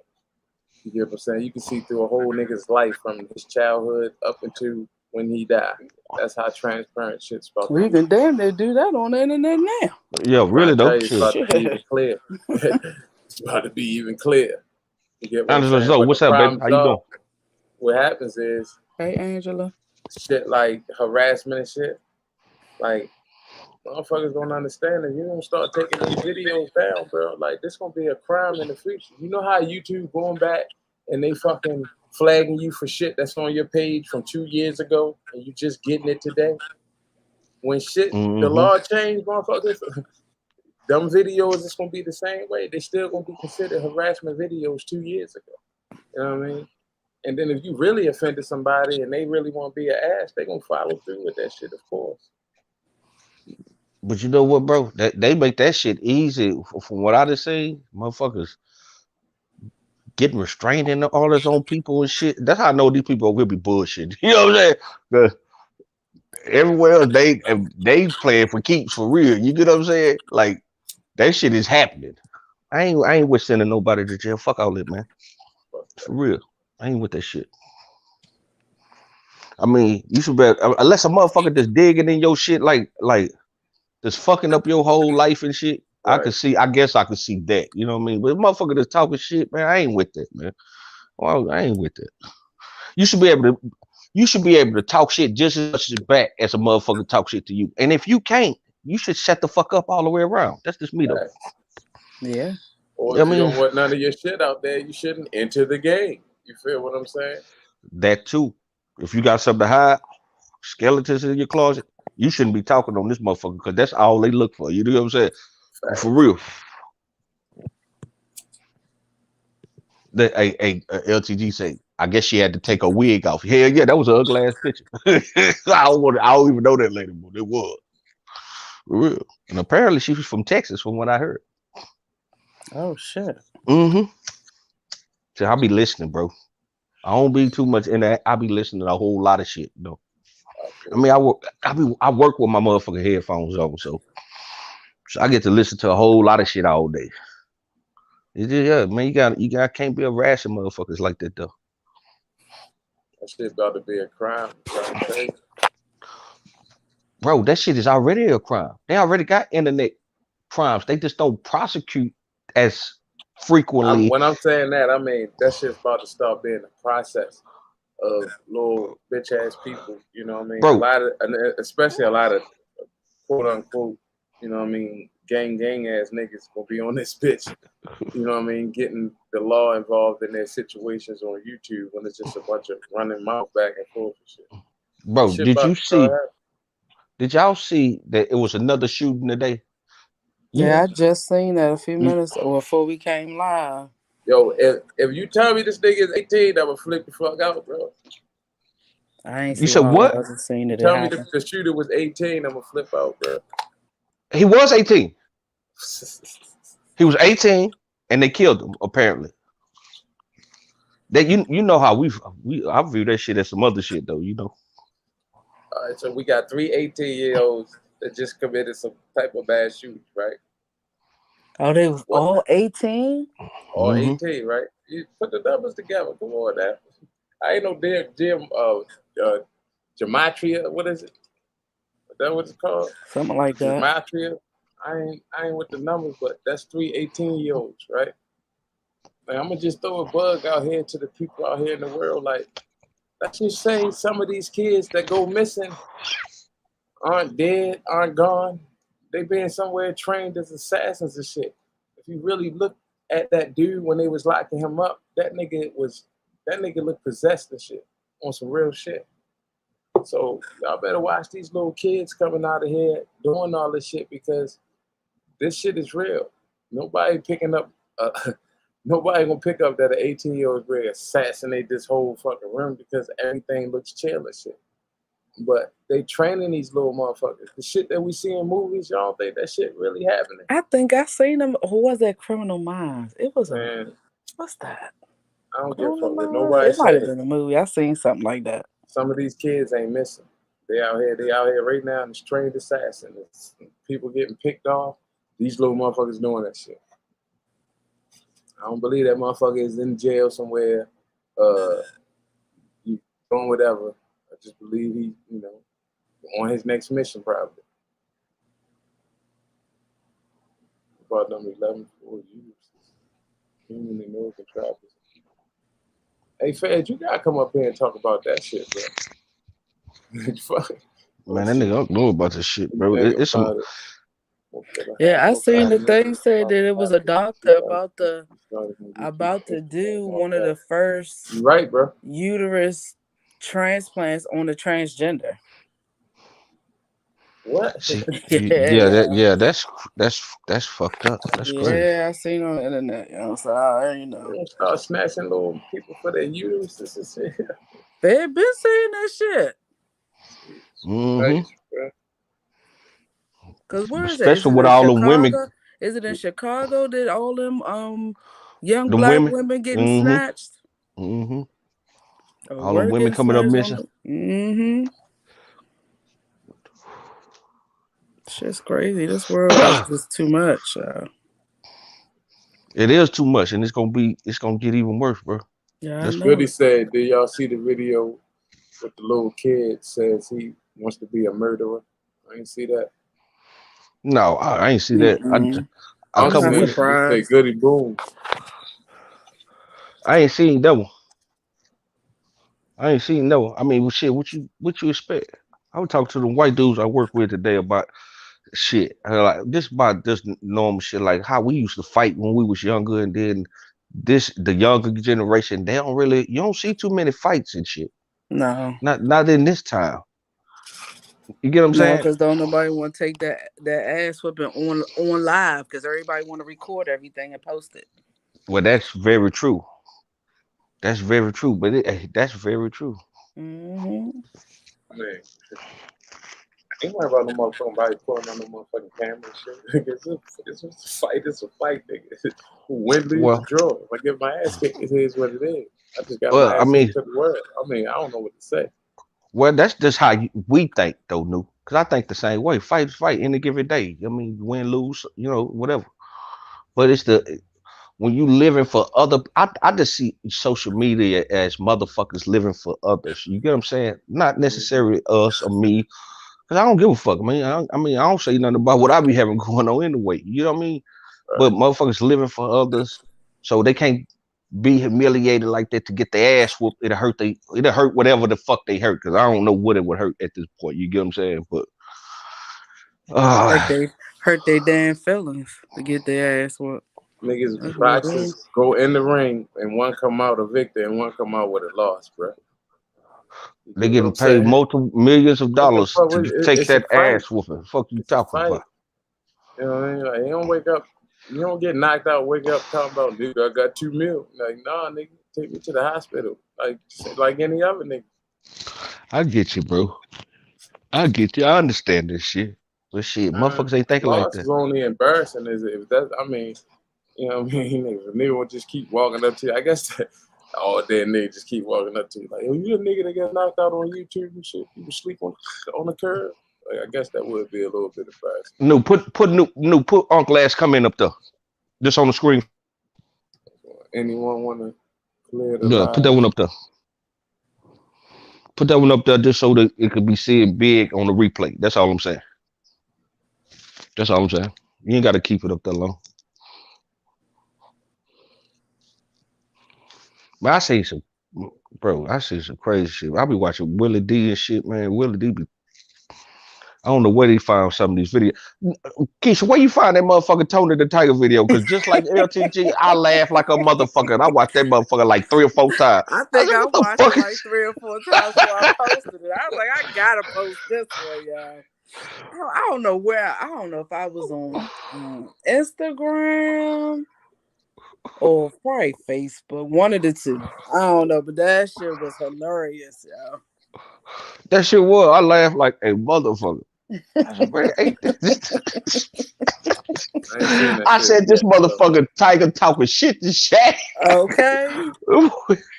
You get what I'm saying? You can see through a whole nigga's life from his childhood up into when he died. That's how transparent shit's about to We be. can damn near do that on the internet now. Yeah, But I really tell though. you, it's Shit. about to be even Shit. clear. It's about to be even clear. You get what I'm Anderson, saying? so But the what's up, baby? How problems you are, doing? what happens is Hey Angela. shit like harassment and shit. Like motherfuckers don't understand if you don't start taking these videos down, bro. Like this gonna be a crime in the future. You know how YouTube going back and they fucking flagging you for shit that's on your page from 2 years ago, and you just getting it today. When shit the Mm-hmm. law changed, motherfuckers, dumb videos is gonna be the same way. They still gonna be considered harassment videos 2 years ago. You know what I mean? And then if you really offended somebody and they really want to be an ass, they gonna follow through with that shit, of course. But you know what, bro? That they make that shit easy. From what I just seen, motherfuckers getting restrained and all this on people and shit. That's how I know these people will be bullshit. You know what I'm saying? 'Cause everywhere else they playing for keeps for real. You get what I'm saying? Like that shit is happening. I ain't with sending nobody to jail. Fuck all that, man. For real. I ain't with that shit. I mean, you should be unless a motherfucker just digging in your shit like just fucking up your whole life and shit. I Right. could see. I guess I could see that. You know what I mean? But motherfucker that's talking shit, man, I ain't with that, man. Well, I ain't with that. You should be able to. You should be able to talk shit just as much back as a motherfucker talk shit to you. And if you can't, you should shut the fuck up all the way around. That's just me though. Right. Yeah. Or I if you mean, don't want none of your shit out there, you shouldn't enter the game. You feel what I'm saying? that too. If you got something to hide, skeletons in your closet, you shouldn't be talking on this motherfucker because that's all they look for. You know what I'm saying? For real. LTG say, I guess she had to take her wig off. Hell yeah, that was an ugly ass picture. I don't even know that lady, but it was. For real. And apparently she was from Texas, from what I heard. Oh shit. Mm-hmm. So I'll be listening, bro. I don't be too much in that. I be listening to a whole lot of shit, though. I mean, I work with my motherfucking headphones on, so I get to listen to a whole lot of shit all day. Yeah, man, you got can't be harassing motherfuckers like that though. That shit about to be a crime. Bro, that shit is already a crime. They already got internet crimes. They just don't prosecute as frequently. When I'm saying that, I mean that shit's about to start being a process of little bitch ass people. You know what I mean? Bro. Especially a lot of quote unquote, you know what I mean, gang ass niggas gonna be on this bitch. You know what I mean? Getting the law involved in their situations on YouTube when it's just a bunch of running mouth back and forth and shit. Bro, did y'all see that it was another shooting today? Yeah, I just seen that a few minutes before we came live. Yo, if you tell me this nigga is 18, I'm gonna flip the fuck out, bro. I ain't you said what? I wasn't seeing it. Tell me the shooter was 18, I'm gonna flip out, bro. He was 18. He was 18 and they killed him, apparently. That you know how I view that shit as some other shit though, you know. All right, so we got 3 18-year-olds that just committed some type of bad shooting, right? Oh, they was all 18? All 18, right? You put the numbers together. Come on now. I ain't no damn gematria. What is it? Is that what it's called? Something like that. Gematria. I ain't with the numbers, but that's 3 18-year-olds, right? Like, I'm gonna just throw a bug out here to the people out here in the world. Like, let's just say some of these kids that go missing aren't dead, aren't gone. They been somewhere trained as assassins and shit. If you really look at that dude when they was locking him up, that nigga looked possessed and shit on some real shit. So y'all better watch these little kids coming out of here doing all this shit because this shit is real. Nobody gonna pick up that an 18-year-old ready to assassinate this whole fucking room because everything looks chill and shit. But they training these little motherfuckers. The shit that we see in movies, y'all don't think that shit really happening. I think I seen them. Who was that? Criminal Minds. It was what's that? I don't give a fuck with nobody. It might have been a movie. I seen something like that. Some of these kids ain't missing. They out here right now in the trained assassin. People getting picked off. These little motherfuckers doing that shit. I don't believe that motherfucker is in jail somewhere, doing whatever. I just believe he, on his next mission probably. About number 11 for years. Human and American traffic. Hey, Fed, you gotta come up here and talk about that shit, bro. Man, that nigga don't know about this shit, bro. It's some. Yeah, I seen the thing said that it was a doctor about to do one of the first right, bro, uterus transplants on a transgender. What? That's fucked up. That's crazy. Yeah, I seen on the internet. So start snatching little people for their uteruses and shit. They've been saying that shit. Mm-hmm. Cause where is especially it? With all the women. Is it in Chicago that all them young black women getting snatched? Mm-hmm. All the women coming up missing. Mm-hmm. Shit's crazy. This world is just too much. It is too much, and it's gonna get even worse, bro. Yeah, That's really sad. Did y'all see the video with the little kid says he wants to be a murderer? I didn't see that. No, I ain't see that. I'm surprised. Goody boom. I ain't seen that one. I mean, shit. What you expect? I was talking to the white dudes I work with today about shit. Like this about this normal shit, like how we used to fight when we was younger, and then the younger generation, you don't see too many fights and shit. No, not in this time. You get what I'm No, saying? because don't nobody want to take that ass whipping on live because everybody want to record everything and post it. Well, that's very true. That's very true. But that's very true. Mm-hmm. I mean, ain't worry about no motherfucking body pulling on no motherfucking camera and shit. It's a fight. It's a fight, nigga. Who win, lose, Well, draw. If I get my ass kicked, it is what it is. I just got my I ass mean, kicked to the world. I mean, I don't know what to say. well, that's just how we think, though, New. Because I think the same way. Fight is fight any given day. I mean, win, lose, whatever. But it's when you living for other, I just see social media as motherfuckers living for others. You get what I'm saying? Not Mm-hmm. necessarily us or me, because I don't give a fuck. I don't say nothing about what I be having going on anyway. You know what I mean? Right. But motherfuckers living for others, so they can't be humiliated like that to get their ass whooped. It'll hurt whatever the fuck they hurt, because I don't know what it would hurt at this point. You get what I'm saying? But Hurt uh they hurt their damn feelings to get their ass whooped. Niggas That's what it boxers is. go in the ring and one come out a victor and one come out with a loss, bro. You they get what getting I'm paid saying? multiple millions of What the dollars fuck? to take It's a that fight. ass whooping. Fuck you It's a talking fight. about? You know what I mean? Like, you don't wake up, you don't get knocked out, wake up talking about, nigga, I got 2 mil. Like, nah, nigga, take me to the hospital. Like any other nigga. I get you, bro. I get you. I understand this shit. But shit, motherfuckers ain't thinking like Loss that. is only embarrassing as if that. I mean, you know what I mean? If a nigga will just keep walking up to you, I guess that all day nigga just keep walking up to you like, oh, you a nigga that got knocked out on YouTube and shit. You was sleep on the curb. Like, I guess that would be a little bit embarrassing. No, put Uncle ass comment up there. Just on the screen. Anyone want to clear the Yeah, put that line? one up there. Put that one up there just so that it could be seen big on the replay. That's all I'm saying. That's all I'm saying. You ain't got to keep it up that long. But I see some crazy shit. I be watching Willie D and shit, man. Willie D be, I don't know where he found some of these videos. Keisha, where you find that motherfucker Tony the Tiger video? Because just like LTG, I laugh like a motherfucker. And I watched that motherfucker like 3 or 4 times. I I think said, I what the watched it fuck like is 3 or 4 times before I posted it. I was like, I gotta post this one, y'all. I don't know where. I don't know if I was on Instagram or probably Facebook. One of the two. I don't know, but that shit was hilarious, y'all. that shit was? I laughed like a motherfucker. I said, man, I ain't seen that I shit said, this yet. So. motherfucker Tiger talking shit to Shaq. Okay.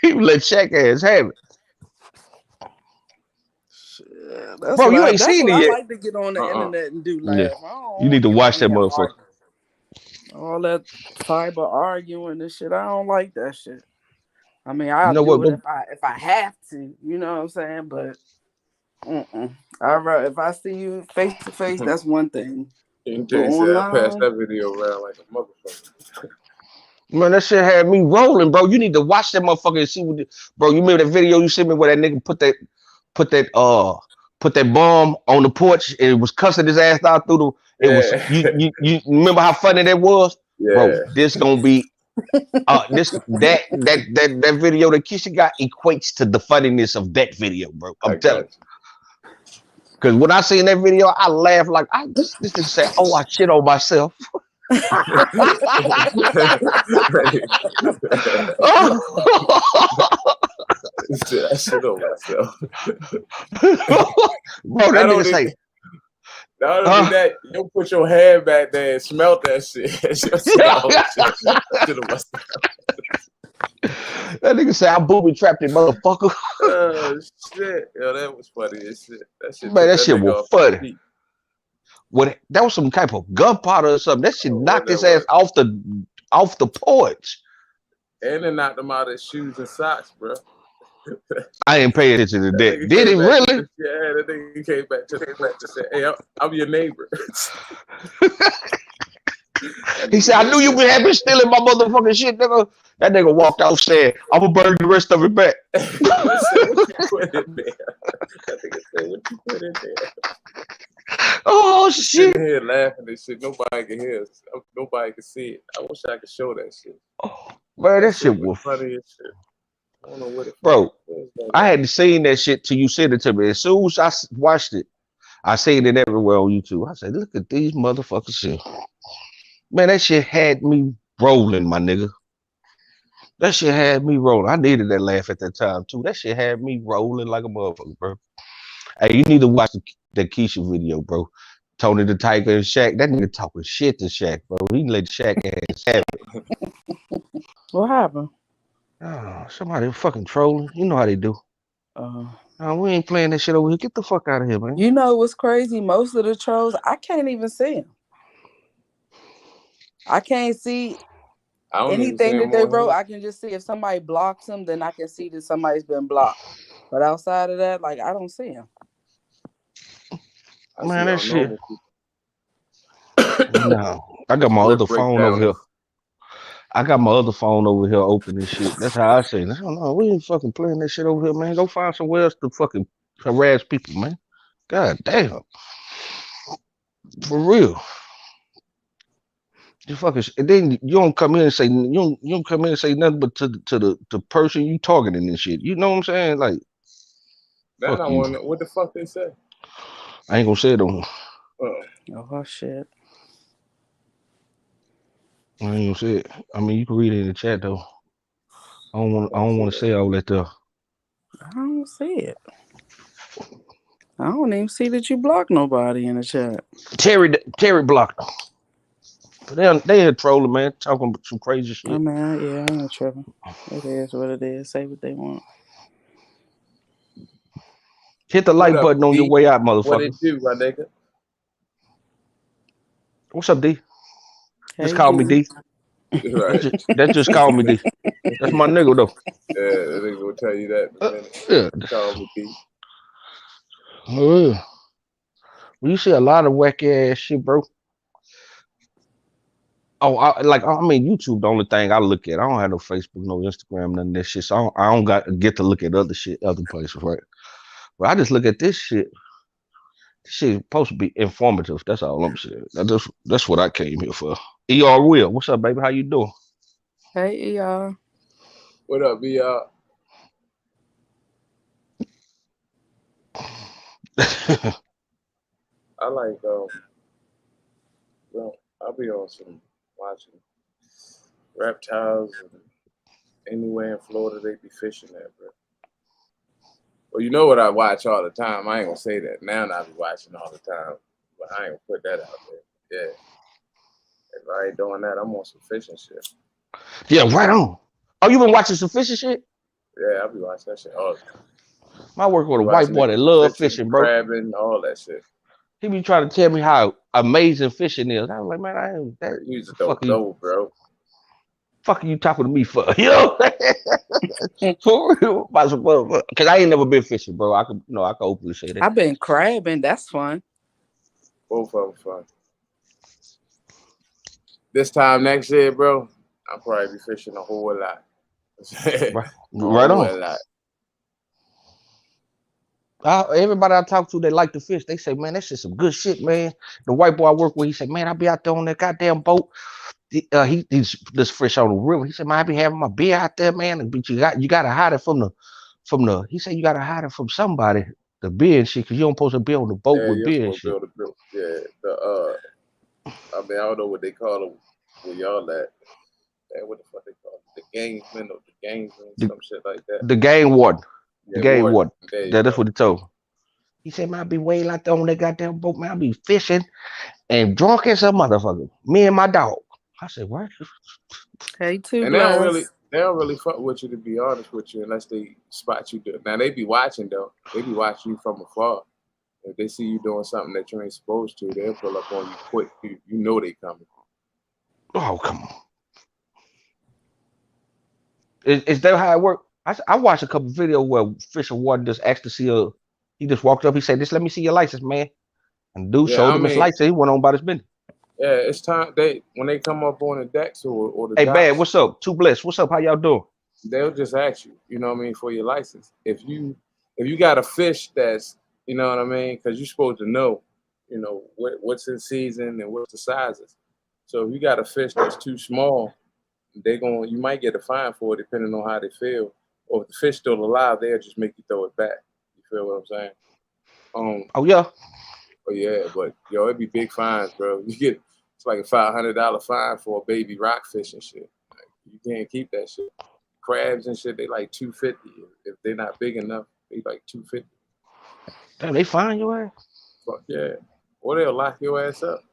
He let Shaq ass have it. Shit, Bro, you ain't that's seen what it I yet. like to get on the internet and do, Yeah. laugh. I You don't need to get watch on that here motherfucker. arguing. All that cyber arguing and shit. I don't like that shit. I mean, You I'll know what, do it bro? if I have to. You know what I'm saying? But if I see you face to face, that's one thing. But Jay said I passed online, that video around like a motherfucker. Man, that shit had me rolling, bro. You need to watch that motherfucker and see bro. You remember that video you sent me where that nigga put that put that bomb on the porch and it was cussing his ass out through the it was Yeah, you remember how funny that was? Bro, yeah, this gonna be that video that Keisha got equates to the funniness of that video, bro. I I'm telling got you. Cause when I seen that video, I laughed like this nigga said, oh, I shit on myself. you. I shit on myself. Bro, that Not nigga only, say, not only huh? that, you put your hand back there and smelt that shit. Shit on myself. That nigga say I booby trapped it, motherfucker. Oh shit! Yo, that was funny as shit. That shit Man, took that that shit nigga was off his funny. feet. What that was some type of gunpowder or something. That shit What knocked that his ass was. off the porch. And it knocked him out of his shoes and socks, bro. I ain't paying attention to That that. nigga Did came he back to really? the that nigga came back to the porch and said, "Hey, I'm your neighbor." He said, I knew you been having stealing my motherfucking shit, nigga. That nigga walked out saying, I'm gonna burn the rest of it back. He said, "What you put in there?" That nigga said, "What you put in there?" Oh We're sitting shit. here laughing and shit. Nobody can hear us. Nobody can see it. I wish I could show that shit. Oh, man, That that shit shit was was funny as shit. I don't know what it. Bro, Where's that I at? hadn't seen that shit till you sent it to me. As soon as I watched it, I seen it everywhere on YouTube. I said, look at these motherfuckers shit. Man, that shit had me rolling, my nigga. That shit had me rolling. I needed that laugh at that time too. That shit had me rolling like a motherfucker, bro. Hey, you need to watch the Keisha video, bro. Tony the Tiger and Shaq. That nigga talking shit to Shaq, bro. He let Shaq ass have it. What happened? Oh, somebody fucking trolling. You know how they do. Uh, We ain't playing that shit over here. Get the fuck out of here, man. you know what's crazy? Most of the trolls, I can't even see them. I can't see I don't even see anything that him they on wrote. here. I can just see if somebody blocks them, then I can see that somebody's been blocked. But outside of that, like, I don't see them. I Man, see that all shit. normal people. No. I got my Split other phone over breakdown. here. I got my other phone over here open and shit. That's how I say it. I don't know. We ain't fucking playing that shit over here, man. Go find somewhere else to fucking harass people, man. God damn. For real. You fucking and then you don't come in and say you don't come in and say nothing but to the person you targeting and shit. You know what I'm saying? Like, That fuck I you. want. What the fuck they say? I ain't gonna say it on. Oh, shit. I ain't gonna say it. I mean, you can read it in the chat though. I don't want. I don't want to say all that there. I don't see it. I don't even see that you blocked nobody in the chat. Terry blocked them. But they are trolling, man, talking some crazy I shit. mean, I ain't tripping. It is what it is. Say what they want. Hit the What like up, button on your D? way out, What motherfucker. it do, my nigga? What's up, D? Just Hey, call me D. D. Right. That just call me D. That's my nigga though. Yeah, they gonna tell you that in a minute. Yeah. Call me D. Oh, yeah. Well, you see a lot of wacky ass shit, bro. Oh, I mean, YouTube the only thing I look at. I don't have no Facebook, no Instagram, none of that shit. So I don't got get to look at other shit, other places, right? But I just look at this shit. This shit supposed to be informative. That's all I'm saying. That's what I came here for. Will, what's up, baby? How you doing? Hey, y'all. What up, B? I I like well, I'll be on some watching reptiles and anywhere in Florida they be fishing at, bro. Well, you know what I watch all the time. I ain't gonna say that now. I be watching all the time, but I ain't gonna put that out there. Yeah, if I ain't doing that, I'm on some fishing shit. Yeah, right on. Oh, you been watching some fishing shit? Yeah, I be watching that shit all the time. I work with Be a white watching boy the that love fishing, fishing, bro. crabbing, all that shit. He be trying to tell me how amazing fishing is. I was like, man, I ain't that. You just Fuck don't you, know, bro. fuck you talking to me for? You know, for real. Cause I ain't never been fishing, bro. I could openly say that. I've been crabbing. That's fun. Both of them fun. This time next year, bro, I'll probably be fishing a whole lot. a Right whole on. lot. Everybody I talk to, they like to fish. They say, man, that's just some good shit, man. The white boy I work with, he said, man, I be out there on that goddamn boat. He's this fish on the river. He said, man, I be having my beer out there, man. But you gotta hide it from the. He said you gotta hide it from somebody, the beer and shit, because you don't supposed to be on the boat Yeah, with you're beer and supposed to shit. build a group. Yeah, I mean, I don't know what they call them where y'all at. Man, what the fuck they call them? The gamesmen or the gamesmen, The, some shit like that. the game warden. The Yeah, game warden. warden. There you That's go. what he told me. He said, man, I be way out there on that goddamn boat, man. I be fishing and drunk as a motherfucker. Me and my dog. I said, what? Hey, Two And Glass. they don't really fuck with you, to be honest with you, unless they spot you do. Now they be watching though. They be watching you from afar. If they see you doing something that you ain't supposed to, they'll pull up on you quick. You know they coming. Oh, come on. Is that how it works? I watched a couple videos where Fisher Warden just asked to see he just walked up, he said, just let me see your license, man. And dude Yeah, showed I him his mean, license. He went on about his business. yeah, it's time when they come up on the decks or the Hey, Bad, docks, what's up? Two Bless, what's up? How y'all doing? they'll just ask you, you know what I mean, for your license. If you got a fish that's, you know what I mean, because you're supposed to know, you know, what's in season and what's the sizes. So if you got a fish that's too small, you might get a fine for it depending on how they feel. or if the fish still alive, they'll just make you throw it back. You feel what I'm saying? Oh yeah. But yeah, but yo, it'd be big fines, bro. It's like a $500 fine for a baby rockfish and shit. Like, you can't keep that shit. Crabs and shit, they like $250. If they're not big enough, they like $250. Damn, they find your ass. Fuck yeah. Or they'll lock your ass up.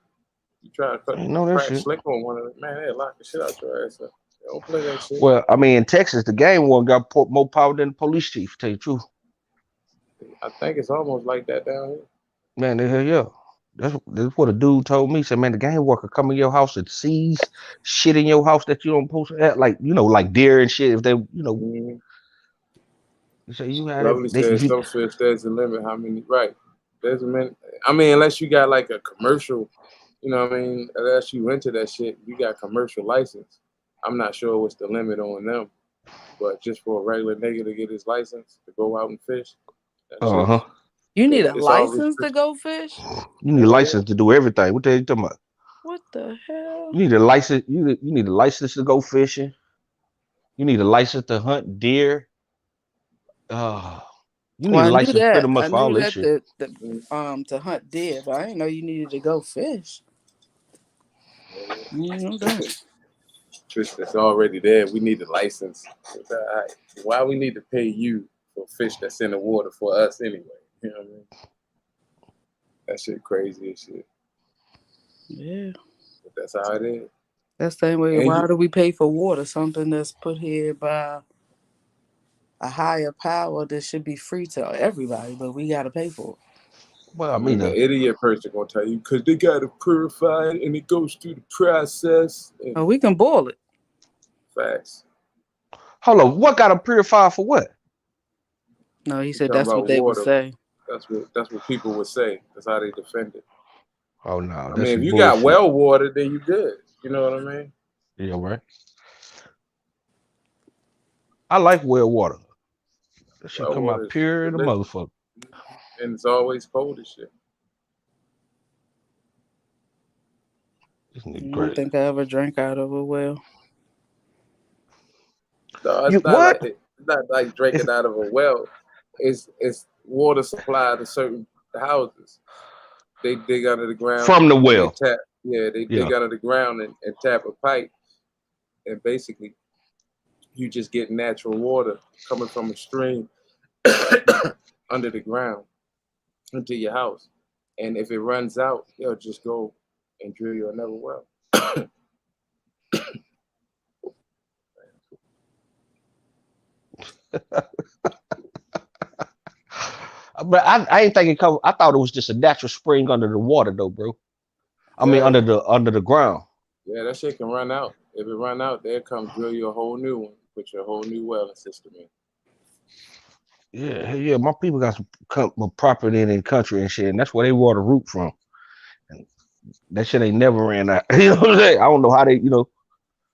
You try to I ain't know that crack shit. slick on one of them, man, they'll lock the shit out your ass up. They don't play that shit. Well, I mean, in Texas, the game warden got more power than the police chief. Tell you the truth, I think it's almost like that down here. man. The hell yeah. That's what a dude told me. He said, man, the game worker come in your house and sees shit in your house that you don't post at, like like deer and shit. If they, Mm-hmm. you say you had Lovely that. says some fish, there's a limit how many, right. There's a minute. I mean, unless you got like a commercial, you know what I mean? Unless you into that shit, you got commercial license. I'm not sure what's the limit on them. But just for a regular nigga to get his license to go out and fish, that shit, Uh-huh. You need a it's all license to restricted. go fish? You need a license to do everything. What the hell you talking about? What the hell? You need a license. You need a license to go fishing. You need a license to hunt deer. You need Well, a I knew license pretty that. much I for all knew this that shit. to hunt deer, but I didn't know you needed to go fish. You know that. Fish that's already there, we need a license. Why we need to pay you for fish that's in the water for us anyway? You know what I mean? That shit crazy as shit. Yeah. But that's how it is. That's the same way. And Why do we pay for water? Something that's put here by a higher power that should be free to everybody, but we got to pay for it. Well, I mean, mean, the idiot person gonna tell you because they gotta purify it and it goes through the process. And Oh, we can boil it. facts. hold on. What got to purify for what? No, he You said talking that's what about they would water? say. That's what people would say. That's how they defend it. Oh no, I that's mean, if some you got bullshit. well water, then you good. You know what I mean? Yeah, right. I like well water. That shit Well come water out is pure in the delicious, motherfucker. and it's always cold as shit. This I nigga don't crazy. think I ever drank out of a well. No, You what? it's not like It's drinking out of a well. It's water supply to certain houses. They dig under the ground from the and they well. tap. Yeah, they Yeah. dig under the ground and tap a pipe, and basically you just get natural water coming from a stream under the ground into your house. And if it runs out, they'll just go and drill you another well. But I ain't think it come. I thought it was just a natural spring under the water though, bro. I mean Yeah, under the ground. yeah, that shit can run out. If it run out, they'll come drill you a whole new one, put your whole new well system in. Yeah, hell yeah. My people got some property in the country and shit, and that's where they water root from. And that shit ain't never ran out. You know what I'm saying? I don't know how they,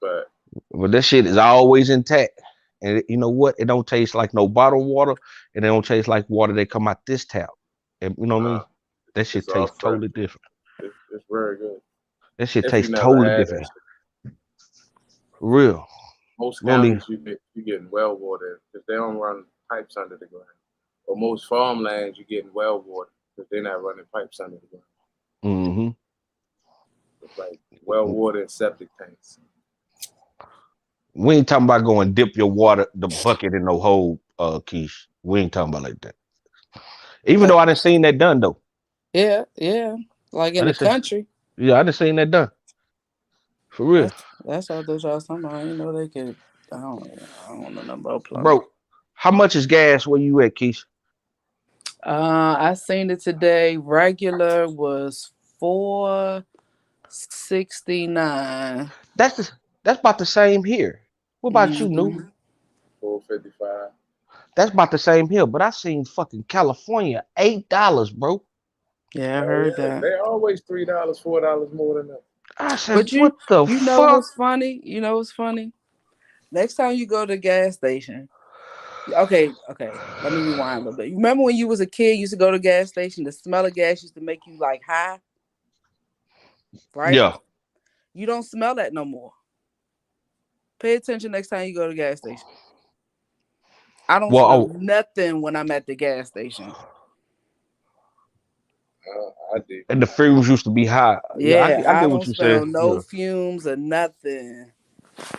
But but that shit is always intact. And you know what? It don't taste like no bottled water, and it don't taste like water that come out this tap. And you know what I mean? That shit it's all tastes fresh. totally different. It's very good. That shit If you tastes never totally had that different. shit. For real. Most No need. counties you getting well water because they don't run pipes under the ground. Or most farmlands you getting well water because they're not running pipes under the ground. Mm-hmm. It's like well water and septic tanks. We ain't talking about going dip your water, the bucket in no hole, Keish. We ain't talking about like that. Even Uh, though I done seen that done though. yeah. Like I in done the say, country. yeah, I done seen that done. For real. That's all those y'all was talking about. I didn't know they could. I don't know nothing about plumbing. Bro, how much is gas where you at, Keish? I seen it today. Regular was $4.69. That's about the same here. What about you, New? Mm-hmm. 455. That's about the same here, but I seen fucking California $8, bro. Yeah, I Oh heard yeah, that. they're always $3, $4 more than that. I said, But you, what the you know fuck? what's funny? You know what's funny? Next time you go to the gas station. Okay. Let me rewind a little bit. You remember when you was a kid, you used to go to the gas station, the smell of gas used to make you like high, right? Yeah. You don't smell that no more. Pay attention next time you go to the gas station. I don't smell nothing when I'm at the gas station. I do. And the fumes used to be high. Yeah, Yeah, I I get what don't you smell said. no Yeah. fumes or nothing.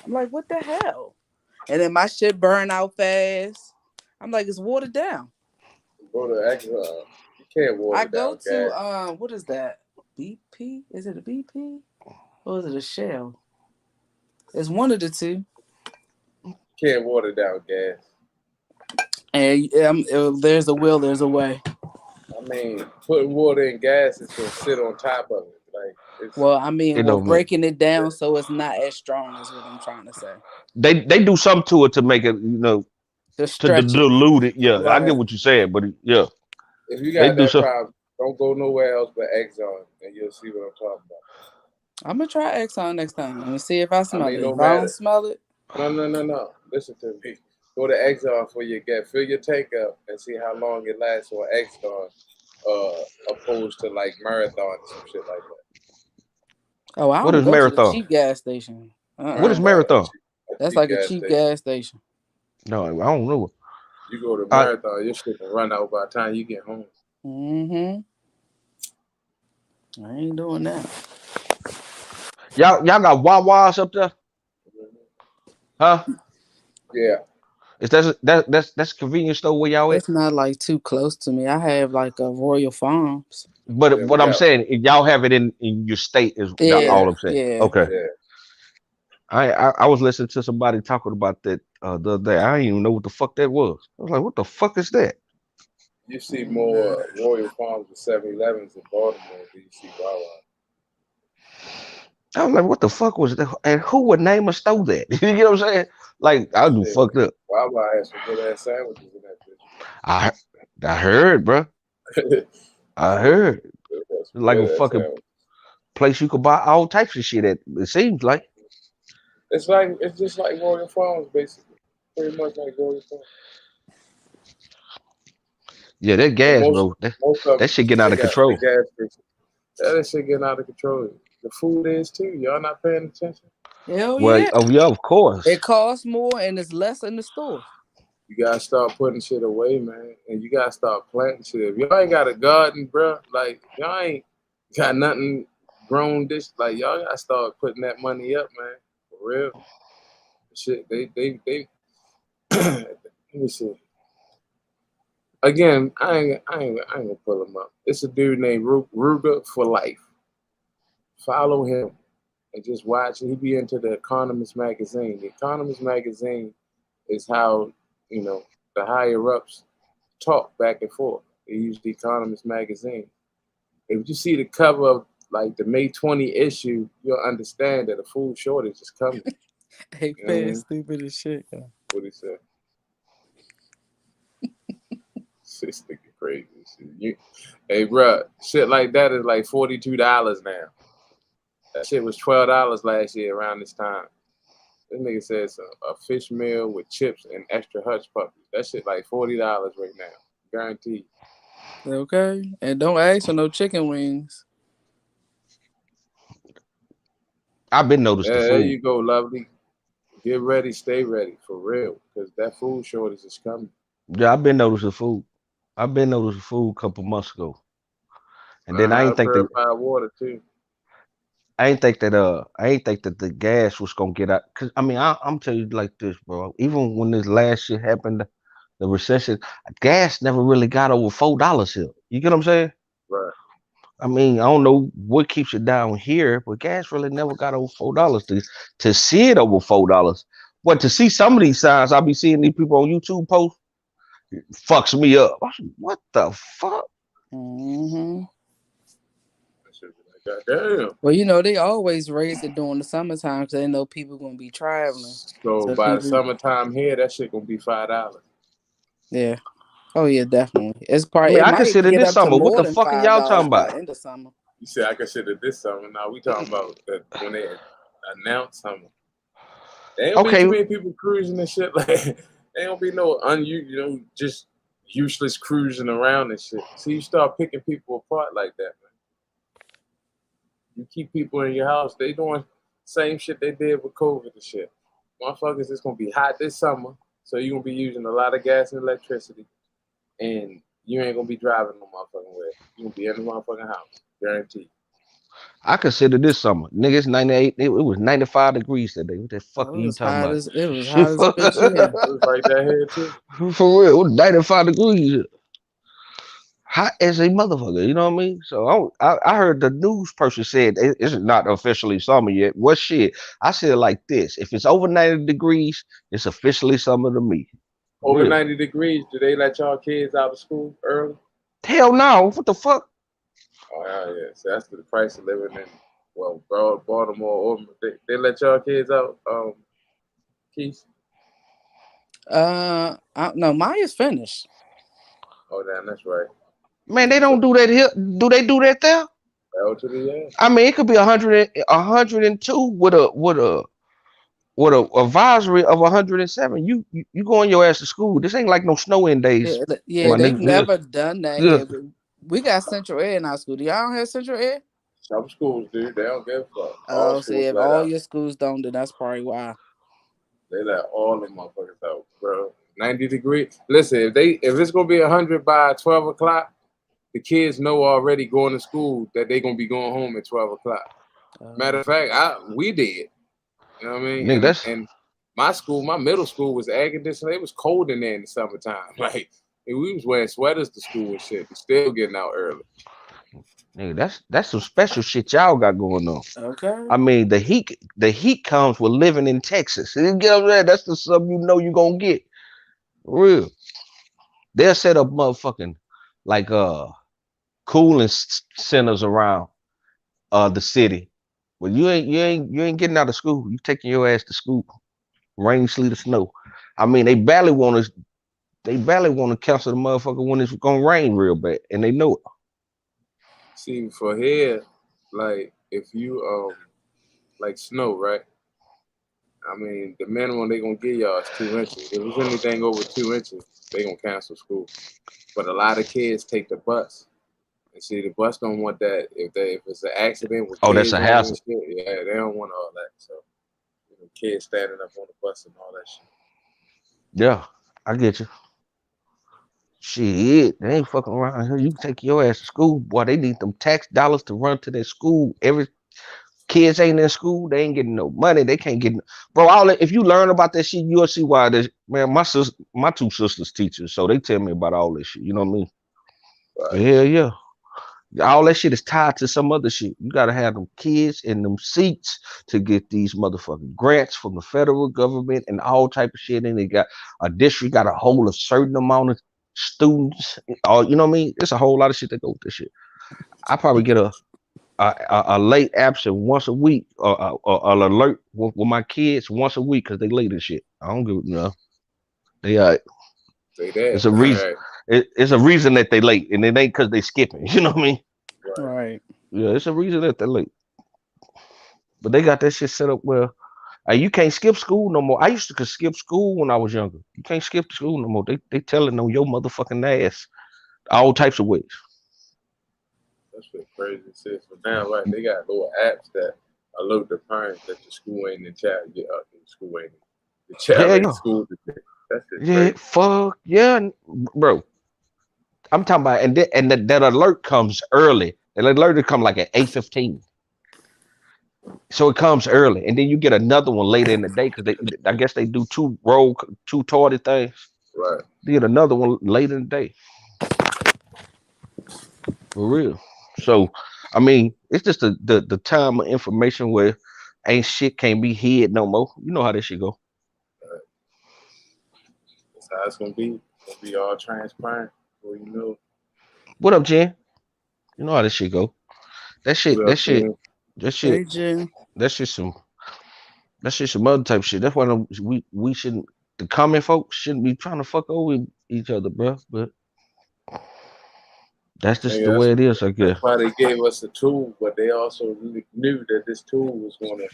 I'm like, what the hell? And then my shit burn out fast. I'm like, it's watered down. Go to Exxon. You can't water I down go gas. to what is that? BP? Is it a BP? Or is it a Shell? It's one of the two. Can't water down gas. And there's a will, there's a way. I mean, putting water in gas is gonna sit on top of it. Like it's Well, I mean, It don't mean breaking it down so it's not as strong is what I'm trying to say. they do something to it to make it, To to stretch it. dilute it. Yeah, I Right. get what you're saying, but yeah, if you they got do that so. problem, don't go nowhere else but Exxon, and you'll see what I'm talking about. I'm gonna try Exxon next time and see if I I smell mean, it. no If I don't matter. smell it, No. Listen to me. Go to Exxon for your gas. Fill your tank up and see how long it lasts on Exxon, opposed to like Marathon or some shit like that. oh, I What don't is go to the marathon? cheap gas station. What is Marathon, marathon? a That's cheap like a gas cheap station. gas station. No, I don't know. You go to Uh, Marathon, your shit can run out by the time you get home. Mm-hmm. I ain't doing that. y'all got Wawas up there, huh? Yeah. Is that's a convenience store where y'all at? It's not like too close to me. I have like a Royal Farms. But Yeah, we what I'm got. saying, if y'all have it in your state is Yeah, all Yeah, I'm saying. yeah. Okay. yeah. I was listening to somebody talking about that the other day. I didn't even know what the fuck that was. I was like, what the fuck is that? You see more Royal Farms with 7-Elevens in Baltimore than you see Wawa. I was like, what the fuck was that? And who would name a store that? You get what I'm saying? Like, I do Shit, fucked up. Wawa has some good ass sandwiches in that I I heard, bro. bitch. I heard. That's It's like a good ass fucking sandwich. place you could buy all types of shit at. It seems like. It's just like Royal Farms, basically. Pretty much like Royal Farms. Yeah, that But gas, most bro. most of That them, shit getting out they of got the control. gas station. That shit getting out of control. The food is too. Y'all not paying attention. Hell Well, yeah. oh yeah, of course. It costs more and it's less in the stores. You gotta start putting shit away, man, and you gotta start planting shit. If y'all ain't got a garden, bro, like y'all ain't got nothing grown this, like y'all gotta start putting that money up, man, for real. Shit, they. Let me see. Again, I ain't gonna pull him up. It's a dude named Ruger for life. Follow him and just watch. He be into the Economist magazine. The Economist magazine is how the higher ups talk back and forth. They use the Economist magazine. If you see the cover of like the May 20 issue, you'll understand that a food shortage is coming. Hey, You know what I fast, mean? stupid as shit. What he said. This nigga crazy. Hey, bro, shit like that is like $42 now. That shit was $12 last year around this time. This nigga says a fish meal with chips and extra hush puppies. That shit like $40 right now, guaranteed. Okay, and don't ask for no chicken wings. I've been noticed the There food. you go, lovely. Get ready, stay ready, for real, because that food shortage is coming. Yeah, I've been noticing the food. I've been noticing the food a couple months ago, and then Learn how to purify water too. I ain't think that the gas was gonna get out. Cause I mean, I'm telling you like this, bro. Even when this last shit happened, the recession, gas never really got over $4 here. You get what I'm saying? Right. I mean, I don't know what keeps it down here, but gas really never got over $4 to see it over $4. But to see some of these signs, I be seeing these people on YouTube post, fucks me up. What the fuck? Mm-hmm. That shit be like, goddamn. Well, they always raise it during the summertime because they know people gonna be traveling. So So by the people, summertime here, that shit gonna be $5. yeah. Oh yeah, definitely. I mean, It I might consider get this up to summer. What more the than fuck are y'all $5 talking by about? the end of summer. You say I consider this summer. Now we talking about when they announce summer. There ain't gonna be Okay, too many people cruising and shit. Like, there ain't gonna be no just useless cruising around and shit. So you start picking people apart like that, man. You keep people in your house, they doing same shit they did with COVID and shit. Motherfuckers, it's gonna be hot this summer, So you're gonna be using a lot of gas and electricity, and you ain't gonna be driving no motherfucking way. You gonna be in the motherfucking house, guaranteed. I consider this summer. Nigga, it's 98. It was 95 degrees today. What the fuck Oh, are you talking about? it was hot as a bitch here. It was right there here too. For real, it was 95 degrees. Hot as a motherfucker, you know what I mean? So I heard the news person said it's not officially summer yet. What shit? I said it like this: if it's over 90 degrees, it's officially summer to me. Over Real. 90 degrees, do they let y'all kids out of school early? Hell no! What the fuck? Oh yeah. So that's the price of living in Baltimore. Or they let y'all kids out, Keith? No, Maya's finished. Oh damn, that's right. Man, they So don't do that here. Do they do that there? L to the yeah. I mean, it could be 100, 102 with a advisory of 107. You going your ass to school. This ain't like no snow in days, Yeah, my they've nigga. never done that Yeah. here. We got Central Air in our school. Do y'all don't have Central Air? Some schools do. They don't give a fuck. All Oh, see, schools if let all out. your schools don't, then that's probably why. They let all the motherfuckers out, bro. 90 degrees. Listen, if it's gonna be 100 by 12 o'clock, the kids know already going to school that they gonna be going home at 12 o'clock. Matter of fact, we did. You know what I mean? Nigga, And my school, my middle school was air conditioned. It was cold in there in the summertime. Like we was wearing sweaters to school and shit, and still getting out early. that's some special shit y'all got going on. Okay. I mean, the heat comes with living in Texas. You get what I'm saying? That's the stuff you know you gonna get. Real. They'll set up motherfucking like cooling centers around the city. But you ain't getting out of school. You taking your ass to school. Rain, sleet, or snow. I mean, they barely want to cancel the motherfucker when it's gonna rain real bad, and they know it. See, for here, like if you like snow, right? I mean, the minimum they gonna give y'all is 2 inches. If it's anything over 2 inches, they gonna cancel school. But a lot of kids take the bus. And see, the bus don't want that. If it's an accident with Oh, that's kids a on it and hazard. shit, yeah, they don't want all that. So kids standing up on the bus and all that shit. Yeah, I get you. Shit, they ain't fucking around here. You take your ass to school, boy. They need them tax dollars to run to their school. Every kids ain't in school, they ain't getting no money. They can't get bro. All that, if you learn about that shit, you'll see why this man. My two sisters teachers, so they tell me about all this shit. You know what I mean? Right. Hell yeah. All that shit is tied to some other shit. You gotta have them kids in them seats to get these motherfucking grants from the federal government and all type of shit. And they got a district got to hold a certain amount of students. Or you know what I mean? It's a whole lot of shit that go with this shit. I probably get a late absent once a week or an alert with my kids once a week because they late and shit. I don't give they Say that. it's a All reason. right. It's a reason that they late, and it ain't because they skipping. You know what I mean? Right. Right. Yeah, it's a reason that they're late. But they got that shit set up where you can't skip school no more. I used to could skip school when I was younger. You can't skip school no more. They telling on your motherfucking ass all types of ways. That's what crazy shit. So now, right, they got little apps that alert the parents that the school ain't in child. The school ain't the child Hell ain't in yeah. school today. That's just Yeah, crazy. fuck yeah, bro. I'm talking about, and that alert comes early. That alert come like at 8:15. So it comes early, and then you get another one later in the day because I guess they do two tardy things. Right. You get another one later in the day, for real. So, I mean, it's just the time of information where ain't shit can't be hid no more. You know how this shit go. Right. That's how it's gonna be. It's gonna be all transparent. Well, you know. What up, Jen? You know how this shit go. That What shit, that up, shit, Jen? that shit, Hey, Jen. that shit some that shit some other type shit. That's why we shouldn't the common folks shouldn't be trying to fuck over each other, bro. But that's just the Nigga, way it is, I that's guess. why they gave us a tool, but they also knew that this tool was gonna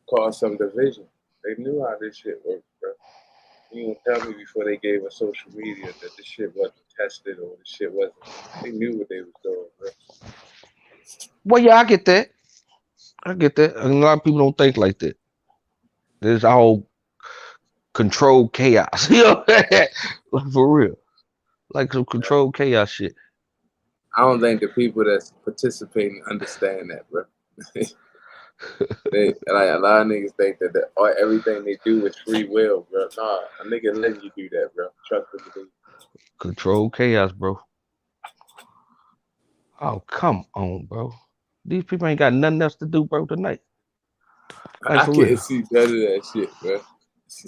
cause some division. They knew how this shit worked, bro. You gonna tell me before they gave us social media that this shit wasn't tested or this shit wasn't. They knew what they was doing, bro. Well, yeah, I get that. I get that. And a lot of people don't think like that. There's all control chaos. You know, like for real, like some controlled chaos shit. I don't think the people that's participating understand that, bro. They like a lot of niggas think that everything they do is free will, bro. Nah, a nigga letting you do that, bro. Trust and believe. Controlled chaos, bro. Oh, come on, bro. These people ain't got nothing else to do, bro, tonight. Like I for can't real, see none of that shit, bro.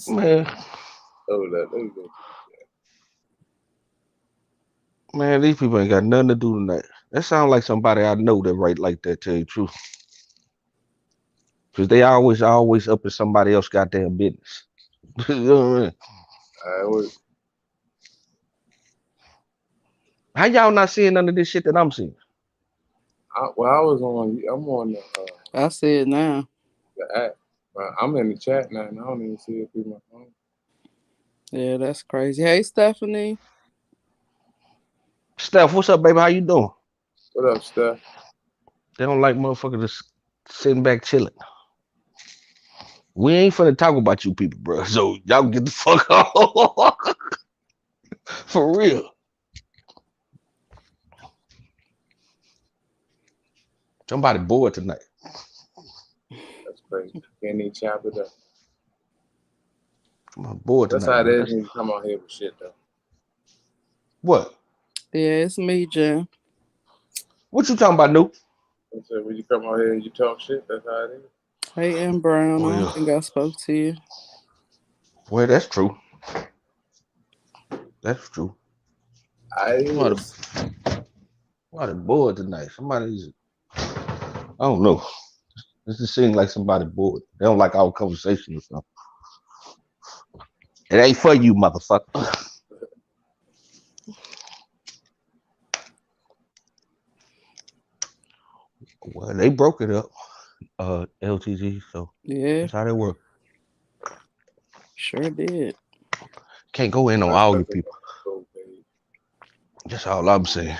man. Hold up, let me go. Man, these people ain't got nothing to do tonight. That sounds like somebody I know that write like that. Tell you the truth, because they always up in somebody else goddamn business. You know what I mean? How y'all not seeing none of this shit that I'm seeing? I'm on I see it now. the app. I'm in the chat now, and I don't even see it through my phone. Yeah, that's crazy. Hey, Stephanie. Steph, what's up, baby? How you doing? What up, Steph? They don't like motherfuckers just sitting back chilling. We ain't finna talk about you people, bro. So y'all get the fuck off. For real. Somebody bored tonight. That's crazy. Can't even chop it up. I'm bored That's tonight. how it Man. is when you come out here with shit, though. What? Yeah, it's me, Jen. What you talking about, Nuke? So when you come out here and you talk shit, that's how it is. Hey, M. Brown. I don't Well, think I spoke to you. well, that's true. That's true. Somebody bored tonight. Somebody's, I don't know. This just seems like somebody bored. They don't like our conversation or something. It ain't for you, motherfucker. Well, they broke it up, LTG, so Yeah, that's how they work. sure did. Can't go in on That's all you because they people. got the cold page. That's all I'm saying.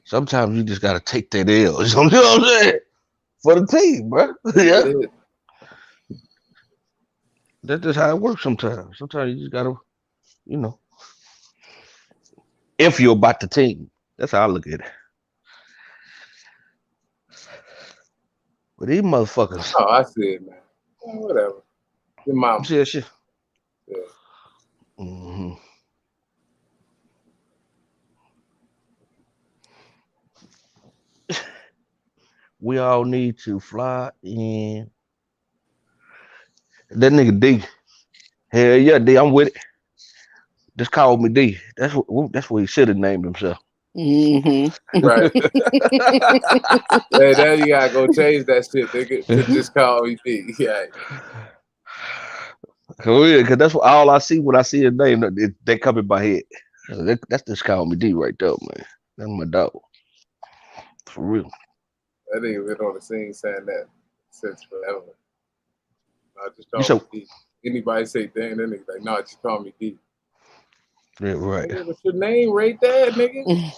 Sometimes you just gotta take that L. You know what I'm saying? For the team, bro. Yeah. It is. That's just how it works sometimes. Sometimes you just gotta, you know, if you're about the team. That's how I look at it. But these motherfuckers, Oh, I see it, man. Yeah, whatever. Your you mama. see that shit? Yeah. hmm We all need to fly in. That nigga D. Hell yeah, D, I'm with it. Just call me D. That's what he should have named himself. Mm-hmm. Right. Hey, now you gotta go change that shit, nigga, to just call me D. Yeah. Cause that's what all I see when I see his name. They come in my head. That's just call me D right there, man. That's my dog. For real. That nigga been on the scene saying that since forever. I just You call me so D. Anybody say damn, that nigga like, nah, just call me D. yeah, right. Nigga, what's your name right there, nigga?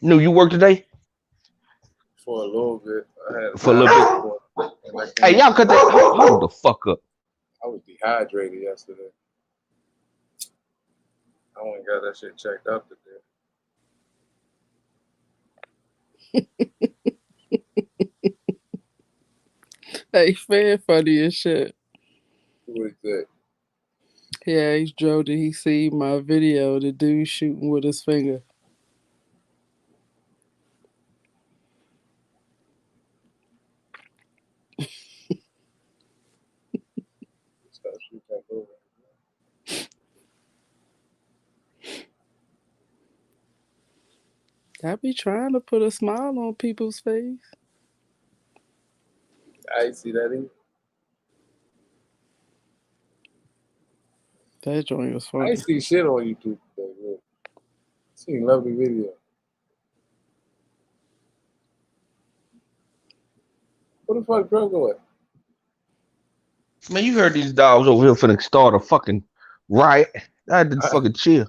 Knew you work today? For a little bit. I had For a little bit. and I Hey, came. y'all cut that. Hold the fuck up. I was dehydrated yesterday. I went and got that shit checked out today. Hey, fair funny as shit. What is that? Yeah, he's drove. Did he see my video? The dude shooting with his finger. Stop shooting that over. I be trying to put a smile on people's face. I ain't see that either. That joint was I funny. ain't see shit on YouTube today, man. Seen lovely video. What the fuck drug away? Man, you heard these dogs over here finna start a fucking riot. I had to fucking chill.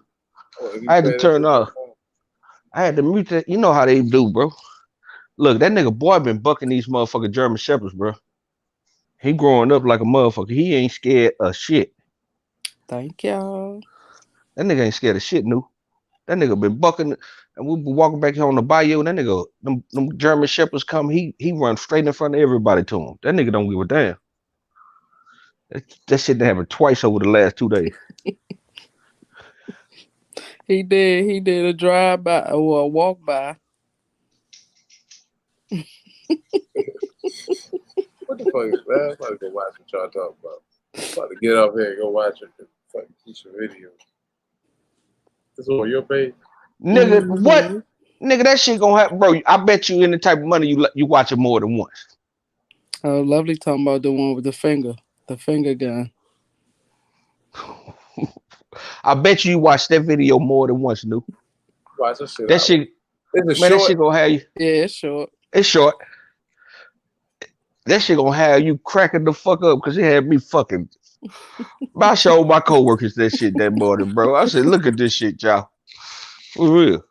You I had to pay turn attention? off. I had to mute that. You know how they do, bro. Look, that nigga boy been bucking these motherfucking German shepherds, bro. He growing up like a motherfucker. He ain't scared of shit. Thank y'all. That nigga ain't scared of shit, new. That nigga been bucking, and we be walking back here on the bayou. And that nigga, them German shepherds come. He run straight in front of everybody to him. That nigga don't give a damn. That shit happened twice over the last 2 days. He did a drive by or a walk by. What the fuck is that? I'm about to go watch what y'all talking about. I'm about to get up here and go watch a fucking Keisha video. This is on your page? Nigga, what? Nigga, that shit gonna happen, bro. I bet you any type of money you watch it more than once. Oh, Lovely talking about the one with the finger gun. I bet you watch that video more than once, new. Watch that shit. That shit, Is it man, that short? shit gonna have you. Yeah, it's short. It's short. That shit gonna have you cracking the fuck up because it had me fucking. I showed my coworkers that shit that morning, bro. I said, look at this shit, y'all. For real.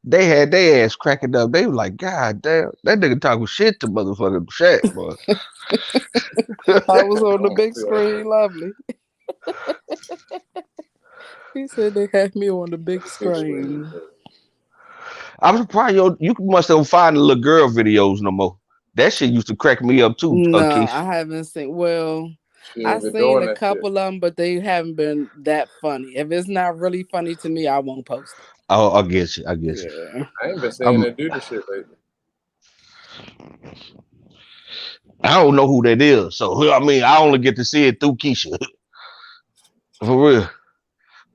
They had their ass cracking up. They were like, God damn, that nigga talking shit to motherfucking Shaq, boy. I was on the big screen, Lovely. He said they had me on the big screen. I'm surprised you must have find the little girl videos no more. That shit used to crack me up too. No, I haven't seen. Well, I've seen a couple of them, but they haven't been that funny. If it's not really funny to me, I won't post it. Oh, I guess you. I ain't been seeing her do the shit lately. I don't know who that is, so I mean, I only get to see it through Keisha. For real.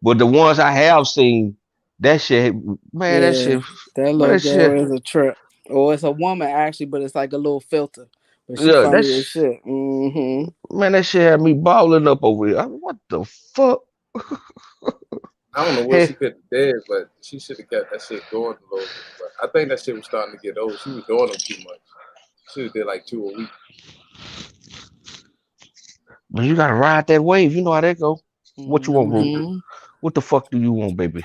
But the ones I have seen, that shit, man, that shit, that little girl is a trip. Or it's a woman actually, but it's like a little filter. But she funny as shit. Man, that shit had me balling up over here. What the fuck? I don't know what she could have did, but she should have kept that shit going a little bit. But I think that shit was starting to get old. She was doing them too much. She should have did like 2 a week. But you gotta ride that wave. You know how that go. What you want, Ruby? What the fuck do you want, baby?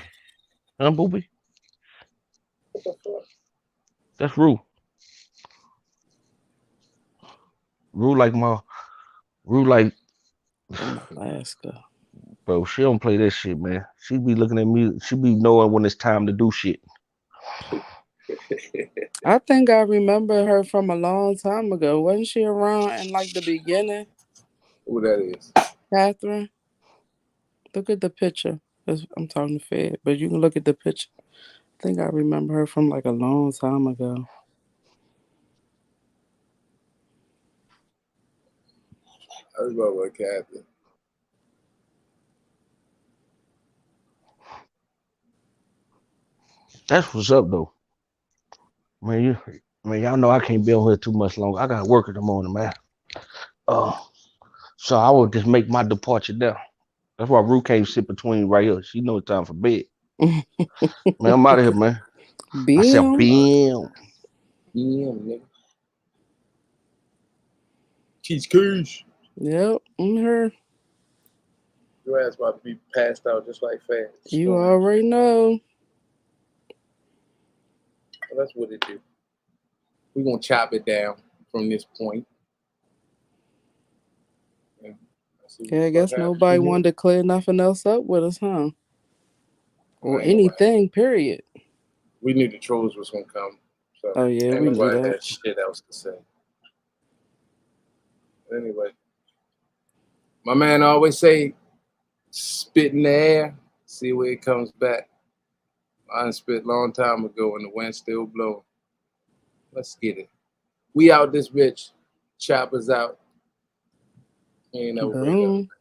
Huh, booby? What the fuck? That's Rue. Rue like from Alaska. Bro, she don't play that shit, man. She be looking at me. She be knowing when it's time to do shit. I think I remember her from a long time ago. Wasn't she around in like the beginning? Who that is? Catherine. Look at the picture. I'm talking to Fed, but you can look at the picture. I think I remember her from like a long time ago. I remember Catherine. That's what's up, though. Man, y'all know I can't be on here too much longer. I got work in the morning, man. So I will just make my departure there. That's why Rue can't sit between right here. She know it's time for bed. Man, I'm out of here, man. Bam. I said, bam. Nigga. Cheese. Yep, I'm here. Your ass about to be passed out just like fast. You already know. Well, that's what it do. We're going to chop it down from this point. Yeah, I guess nobody wanted to clear nothing else up with us, huh? Or anything, period. We knew the trolls was going to come. So oh, yeah, we knew that. Had shit else to say. Anyway, my man always say, spit in the air, see where it comes back. I spit a long time ago and the wind still blowing. Let's get it. We out this bitch. Choppers out. Ain't no break up.